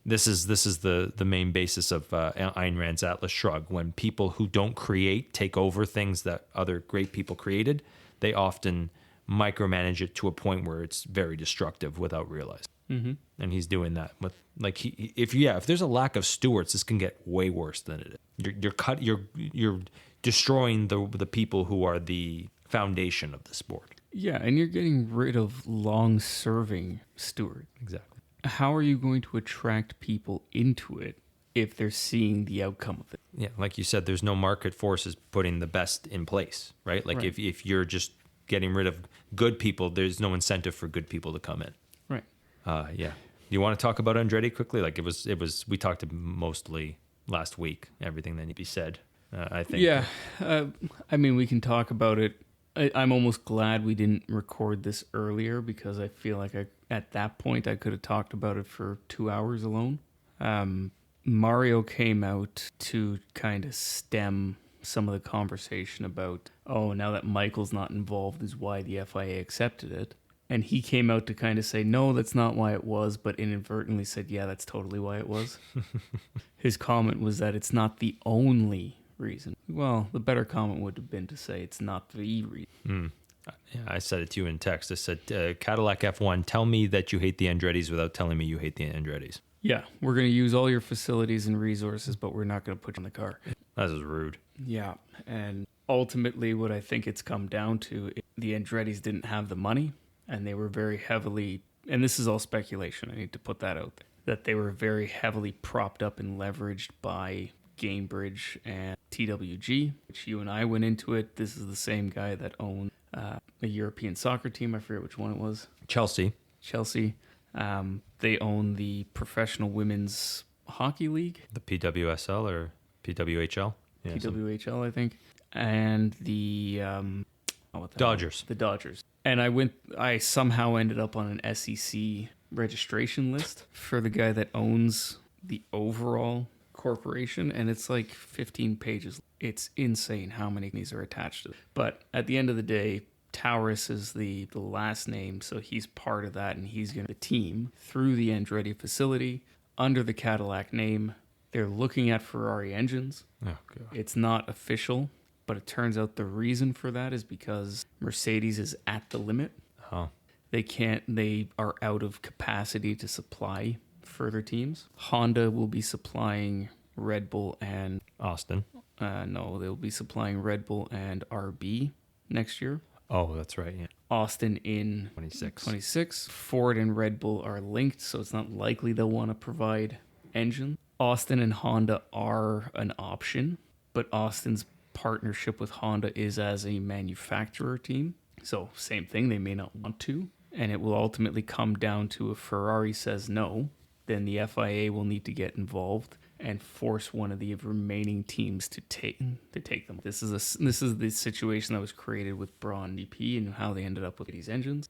This is the main basis of Ayn Rand's Atlas Shrugged. When people who don't create take over things that other great people created, they often micromanage it to a point where it's very destructive without realizing. Mm-hmm. And he's doing that with like if there's a lack of stewards, this can get way worse than it is. You're destroying the people who are the foundation of the sport. Yeah, and you're getting rid of long-serving stewards. Exactly. How are you going to attract people into it if they're seeing the outcome of it? Yeah, like you said, there's no market forces putting the best in place, right? Like right. If you're just getting rid of good people, there's no incentive for good people to come in. Right. Yeah. Do you want to talk about Andretti quickly? Like it was. We talked mostly last week. Everything that need to be said. I think. Yeah. I mean, we can talk about it. I'm almost glad we didn't record this earlier because I feel like at that point I could have talked about it for 2 hours alone. Mario came out to kind of stem some of the conversation about, now that Michael's not involved is why the FIA accepted it. And he came out to kind of say, no, that's not why it was, but inadvertently said, yeah, that's totally why it was. His comment was that it's not the only reason. Well, the better comment would have been to say it's not the reason. Yeah, I said it to you in text. I said, Cadillac F1, tell me that you hate the Andrettis without telling me you hate the Andrettis. Yeah, we're going to use all your facilities and resources, but we're not going to put you in the car. That is rude. Yeah, and ultimately what I think it's come down to, the Andrettis didn't have the money. And they were very heavily, and this is all speculation, I need to put that out there, that they were very heavily propped up and leveraged by Gamebridge and TWG, which you and I went into it. This is the same guy that owned a European soccer team. I forget which one it was. Chelsea. They own the Professional Women's Hockey League. The PWSL or PWHL? Yeah, PWHL, I think. And the... Dodgers. The Dodgers. And I somehow ended up on an SEC registration list for the guy that owns the overall corporation, and it's like 15 pages. It's insane how many of these are attached to it. But at the end of the day, Taurus is the last name, so he's part of that, and he's going to the team through the Andretti facility under the Cadillac name. They're looking at Ferrari engines. Oh, God. It's not official, but it turns out the reason for that is because Mercedes is at the limit. Oh. They are out of capacity to supply further teams. Honda will be supplying Red Bull and Austin. no, they'll be supplying Red Bull and RB next year. Oh, that's right. Yeah. Austin in 26. Ford and Red Bull are linked, so it's not likely they'll want to provide engine. Austin and Honda are an option, but Austin's partnership with Honda is as a manufacturer team. So same thing, they may not want to, and it will ultimately come down to if Ferrari says no, then the FIA will need to get involved and force one of the remaining teams to take them. This is the situation that was created with Braun DP and how they ended up with these engines.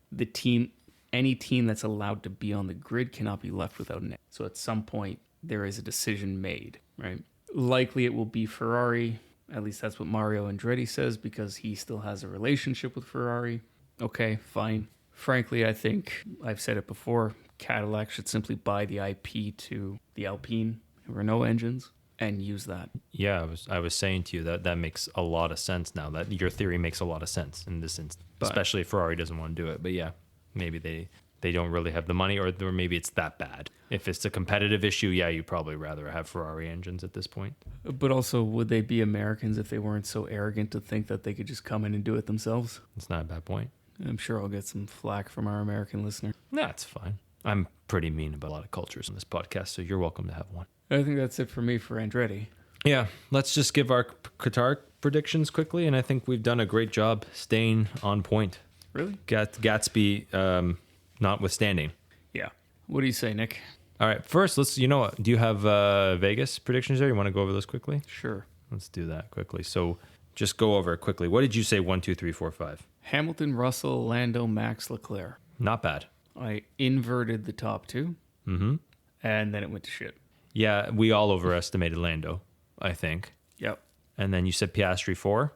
Any team that's allowed to be on the grid cannot be left without an engine. So at some point there is a decision made, right? Likely it will be Ferrari. At least that's what Mario Andretti says, because he still has a relationship with Ferrari. Okay, fine. Frankly, I think I've said it before. Cadillac should simply buy the IP to the Alpine and Renault engines and use that. Yeah, I was saying to you that makes a lot of sense now. That your theory makes a lot of sense in this instance, especially if Ferrari doesn't want to do it. But yeah, maybe they don't really have the money, or maybe it's that bad. If it's a competitive issue, yeah, you'd probably rather have Ferrari engines at this point. But also, would they be Americans if they weren't so arrogant to think that they could just come in and do it themselves? It's not a bad point. I'm sure I'll get some flack from our American listener. That's fine. I'm pretty mean about a lot of cultures on this podcast, so you're welcome to have one. I think that's it for me for Andretti. Yeah, let's just give our Qatar predictions quickly, and I think we've done a great job staying on point. Really? Gatsby notwithstanding. Yeah. What do you say, Nick? All right, first, do you have Vegas predictions there? You want to go over those quickly? Sure. Let's do that quickly. So just go over it quickly. What did you say 1, 2, 3, 4, 5? Hamilton, Russell, Lando, Max, Leclerc. Not bad. I inverted the top two. Mm-hmm. And then it went to shit. Yeah, we all overestimated Lando, I think. Yep. And then you said Piastri 4?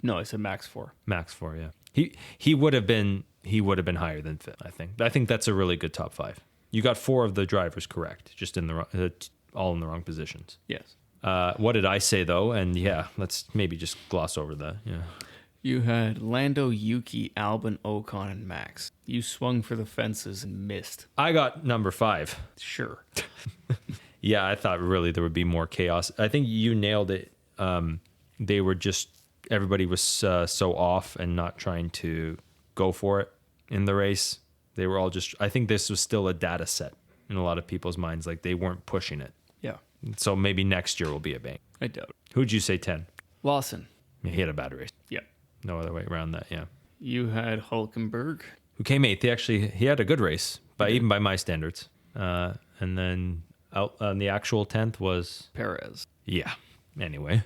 No, I said Max 4. Max 4, yeah. He would have been higher than 5th, I think. I think that's a really good top 5. You got 4 of the drivers correct, just in the all in the wrong positions. Yes. What did I say though? And yeah, let's maybe just gloss over that. Yeah. You had Lando, Yuki, Albon, Ocon, and Max. You swung for the fences and missed. I got number 5. Sure. Yeah, I thought really there would be more chaos. I think you nailed it. They were just, everybody was so off and not trying to go for it in the race. They were all just, I think this was still a data set in a lot of people's minds. Like they weren't pushing it. Yeah. So maybe next year will be a bang. I doubt it. Who'd you say 10? Lawson. Yeah, he had a bad race. Yeah. No other way around that, yeah. You had Hulkenberg. Who came 8th. He had a good race, even by my standards. And then out on the actual 10th was Perez. Yeah. Anyway.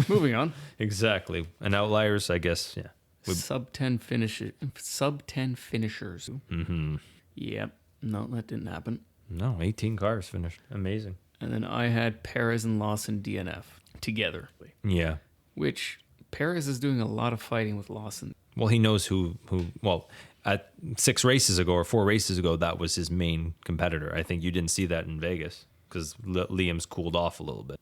Moving on. Exactly. And outliers, I guess, yeah. Sub 10 finishers. Mm-hmm. Yep. No, that didn't happen. No, 18 cars finished. Amazing. And then I had Perez and Lawson DNF together. Yeah. Which Perez is doing a lot of fighting with Lawson. Well, he knows who well, at 4 races ago, that was his main competitor. I think you didn't see that in Vegas because Liam's cooled off a little bit.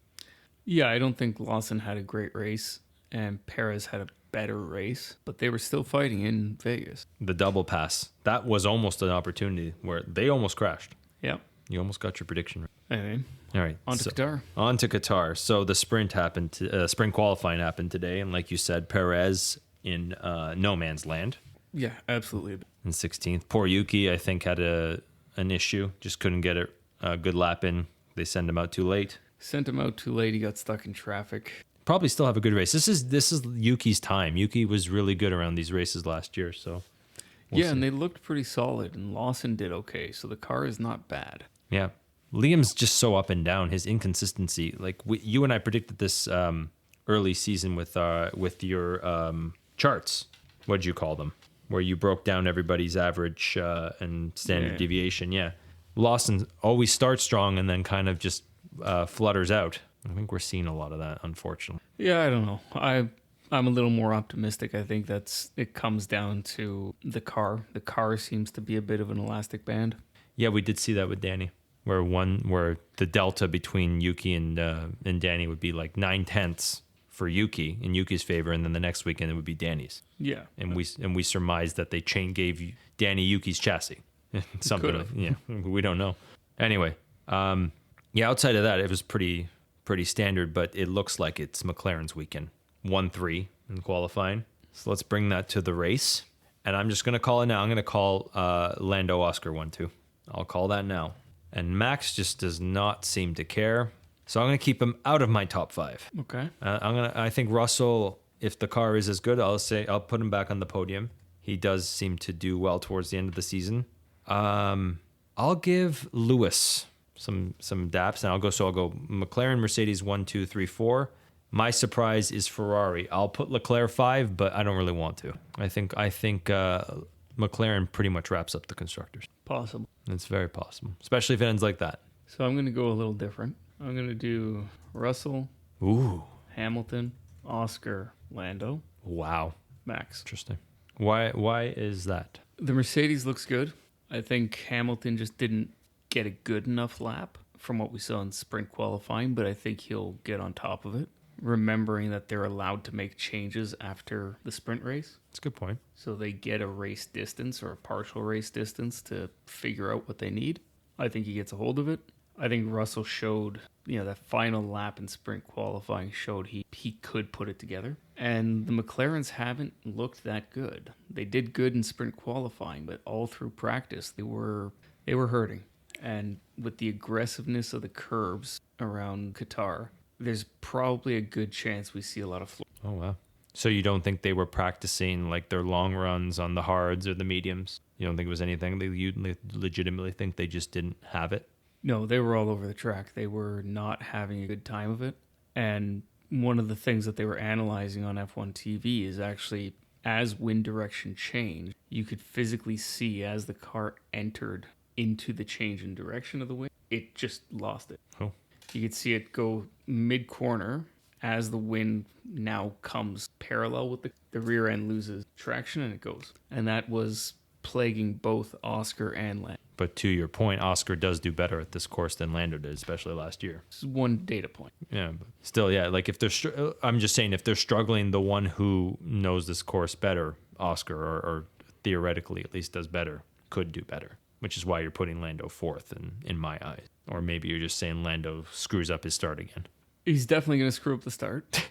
Yeah, I don't think Lawson had a great race and Perez had a better race, but they were still fighting in Vegas. The double pass, that was almost an opportunity where they almost crashed. Yeah. You almost got your prediction right. Anyway. All right. On to Qatar. On to Qatar. So the sprint happened, sprint qualifying happened today. And like you said, Perez in no man's land. Yeah, absolutely. In 16th. Poor Yuki, I think, had an issue. Just couldn't get a good lap in. They sent him out too late. Sent him out too late. He got stuck in traffic. Probably still have a good race. This is Yuki's time. Yuki was really good around these races last year. So we'll see. And they looked pretty solid. And Lawson did okay. So the car is not bad. Yeah. Liam's just so up and down. His inconsistency. Like you and I predicted this early season with your charts. What did you call them? Where you broke down everybody's average and standard deviation. Yeah. Lawson always starts strong and then kind of just flutters out. I think we're seeing a lot of that, unfortunately. Yeah, I don't know. I'm a little more optimistic. I think it comes down to the car. The car seems to be a bit of an elastic band. Yeah, we did see that with Danny, where the delta between Yuki and Danny would be like 9/10 for Yuki in Yuki's favor, and then the next weekend it would be Danny's. Yeah, And we surmised that they gave Danny Yuki's chassis. Something like, yeah, we don't know. Anyway, yeah, outside of that, it was pretty standard, but it looks like it's McLaren's weekend. 1-3 in qualifying. So let's bring that to the race. And I'm just going to call it now. I'm going to call Lando Oscar 1-2. I'll call that now. And Max just does not seem to care. So I'm going to keep him out of my top 5. okay. I think Russell, if the car is as good, I'll put him back on the podium. He does seem to do well towards the end of the season. I'll give Lewis some daps, and I'll go McLaren, Mercedes 1, 2, 3, 4. My surprise is Ferrari. I'll put Leclerc 5, but I don't really want to. I think McLaren pretty much wraps up the constructors. Possible. It's very possible, especially if it ends like that. So I'm going to go a little different. I'm going to do Russell, Ooh, Hamilton, Oscar, Lando, wow, Max. interesting. Why is that? The Mercedes looks good. I think Hamilton just didn't get a good enough lap from what we saw in sprint qualifying, but I think he'll get on top of it. Remembering that they're allowed to make changes after the sprint race. That's a good point. So they get a race distance or a partial race distance to figure out what they need. I think he gets a hold of it. I think Russell showed, that final lap in sprint qualifying showed he could put it together. And the McLarens haven't looked that good. They did good in sprint qualifying, but all through practice they were hurting. And with the aggressiveness of the curbs around Qatar, there's probably a good chance we see a lot of floor. Oh, wow. So you don't think they were practicing like their long runs on the hards or the mediums? You don't think it was anything that you legitimately think they just didn't have it? No, they were all over the track. They were not having a good time of it. And one of the things that they were analyzing on F1 TV is actually as wind direction changed, you could physically see as the car entered into the change in direction of the wind, it just lost it. Oh. You could see it go mid-corner as the wind now comes parallel with the rear end loses traction and it goes. And that was plaguing both Oscar and Lando. But to your point, Oscar does do better at this course than Lando did, especially last year. This is one data point. Yeah, but still, yeah. Like if I'm just saying, if they're struggling, the one who knows this course better, Oscar, or theoretically at least does better, could do better. Which is why you're putting Lando fourth in my eyes. Or maybe you're just saying Lando screws up his start again. He's definitely going to screw up the start.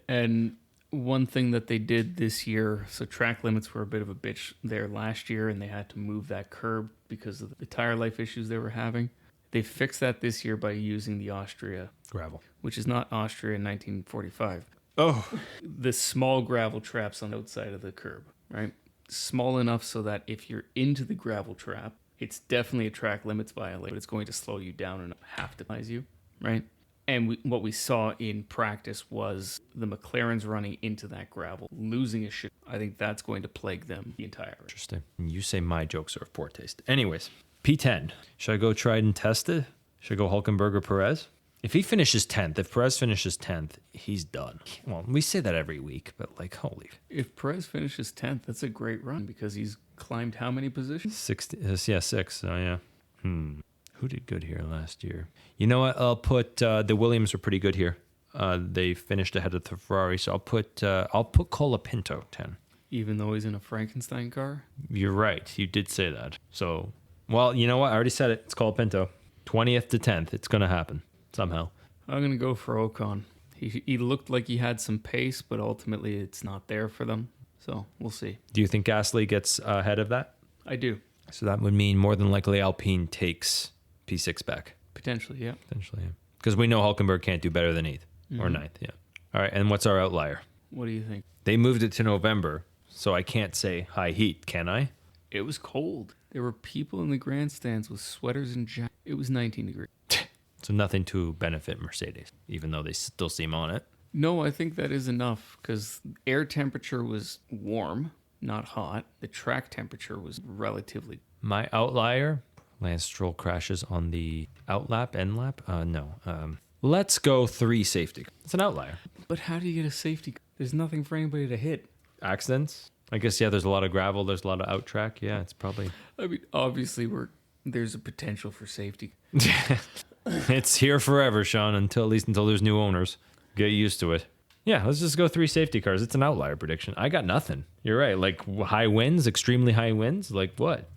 And one thing that they did this year, so track limits were a bit of a bitch there last year, and they had to move that curb because of the tire life issues they were having. They fixed that this year by using the Austria Gravel. which is not Austria in 1945. Oh. The small gravel traps on the outside of the curb, right? Small enough so that if you're into the gravel trap, it's definitely a track limits violation, but it's going to slow you down and have to penalize you, right? And what we saw in practice was the McLarens running into that gravel, losing a shit. I think that's going to plague them the entire race. Interesting. You say my jokes are of poor taste. Anyways, P10. Should I go tried and tested? Should I go Hulkenberg or Perez? If he finishes 10th, if Perez finishes 10th, he's done. Well, we say that every week, but like, holy. If Perez finishes 10th, that's a great run because he's climbed how many positions? 6. Oh, yeah. Who did good here last year? You know what? I'll put the Williams were pretty good here. They finished ahead of the Ferrari, so I'll put Colapinto 10. Even though he's in a Frankenstein car? You're right. You did say that. So, well, you know what? I already said it. It's Colapinto. 20th to 10th. It's going to happen somehow. I'm going to go for Ocon. He looked like he had some pace, but ultimately it's not there for them. So we'll see. Do you think Gasly gets ahead of that? I do. So that would mean more than likely Alpine takes P6 back. Potentially, yeah. Potentially, yeah. Because we know Hulkenberg can't do better than 8th or 9th, yeah. All right, and what's our outlier? What do you think? They moved it to November, so I can't say high heat, can I? It was cold. There were people in the grandstands with sweaters and jackets. It was 19 degrees. So nothing to benefit Mercedes, even though they still seem on it. No, I think that is enough because air temperature was warm, not hot. The track temperature was relatively... My outlier, Lance Stroll crashes on the outlap, end lap? No. Let's go 3 safety cars. It's an outlier. But how do you get a safety car? There's nothing for anybody to hit. Accidents? I guess, yeah, there's a lot of gravel. There's a lot of out track. Yeah, it's probably... I mean, obviously, there's a potential for safety. It's here forever, Sean, at least until there's new owners. Get used to it. Yeah, let's just go 3 safety cars. It's an outlier prediction. I got nothing. You're right. Like high winds, extremely high winds. Like what?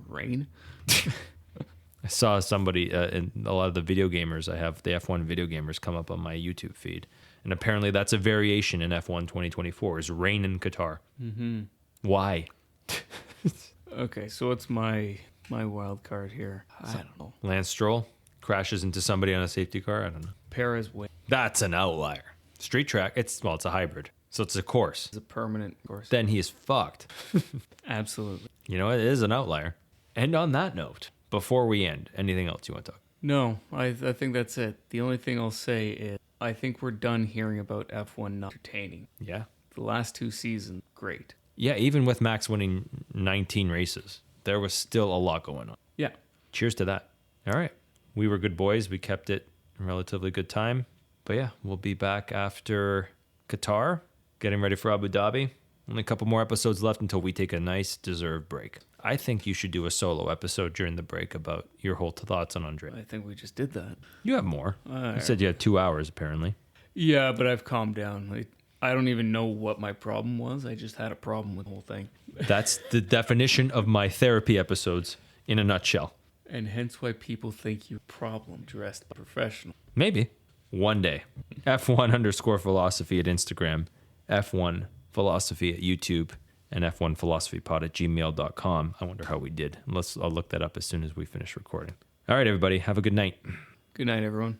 Rain. I saw somebody, in a lot of the video gamers, I have the F1 video gamers come up on my YouTube feed. And apparently that's a variation in F1 2024 is rain in Qatar. Mm-hmm. Why? Okay, so what's my wild card here? I don't know. Lance Stroll crashes into somebody on a safety car. I don't know. Perez win. That's an outlier. Street track, it's a hybrid. So it's a course. It's a permanent course. Then he is fucked. Absolutely. You know, it is an outlier. And on that note, before we end, anything else you want to talk? No, I think that's it. The only thing I'll say is I think we're done hearing about F1 not entertaining. Yeah. The last 2 seasons, great. Yeah, even with Max winning 19 races, there was still a lot going on. Yeah. Cheers to that. All right. We were good boys. We kept it a relatively good time. But yeah, we'll be back after Qatar, getting ready for Abu Dhabi. Only a couple more episodes left until we take a nice deserved break. I think you should do a solo episode during the break about your whole thoughts on Andre. I think we just did that. You have more. You said you had 2 hours, apparently. Yeah, but I've calmed down. I don't even know what my problem was. I just had a problem with the whole thing. That's the definition of my therapy episodes in a nutshell. And hence why people think you're problem dressed professional. Maybe. One day. F1_philosophy at Instagram, F1 philosophy at YouTube, and F1philosophypod@gmail.com. I wonder how we did. I'll look that up as soon as we finish recording. All right, everybody. Have a good night. Good night, everyone.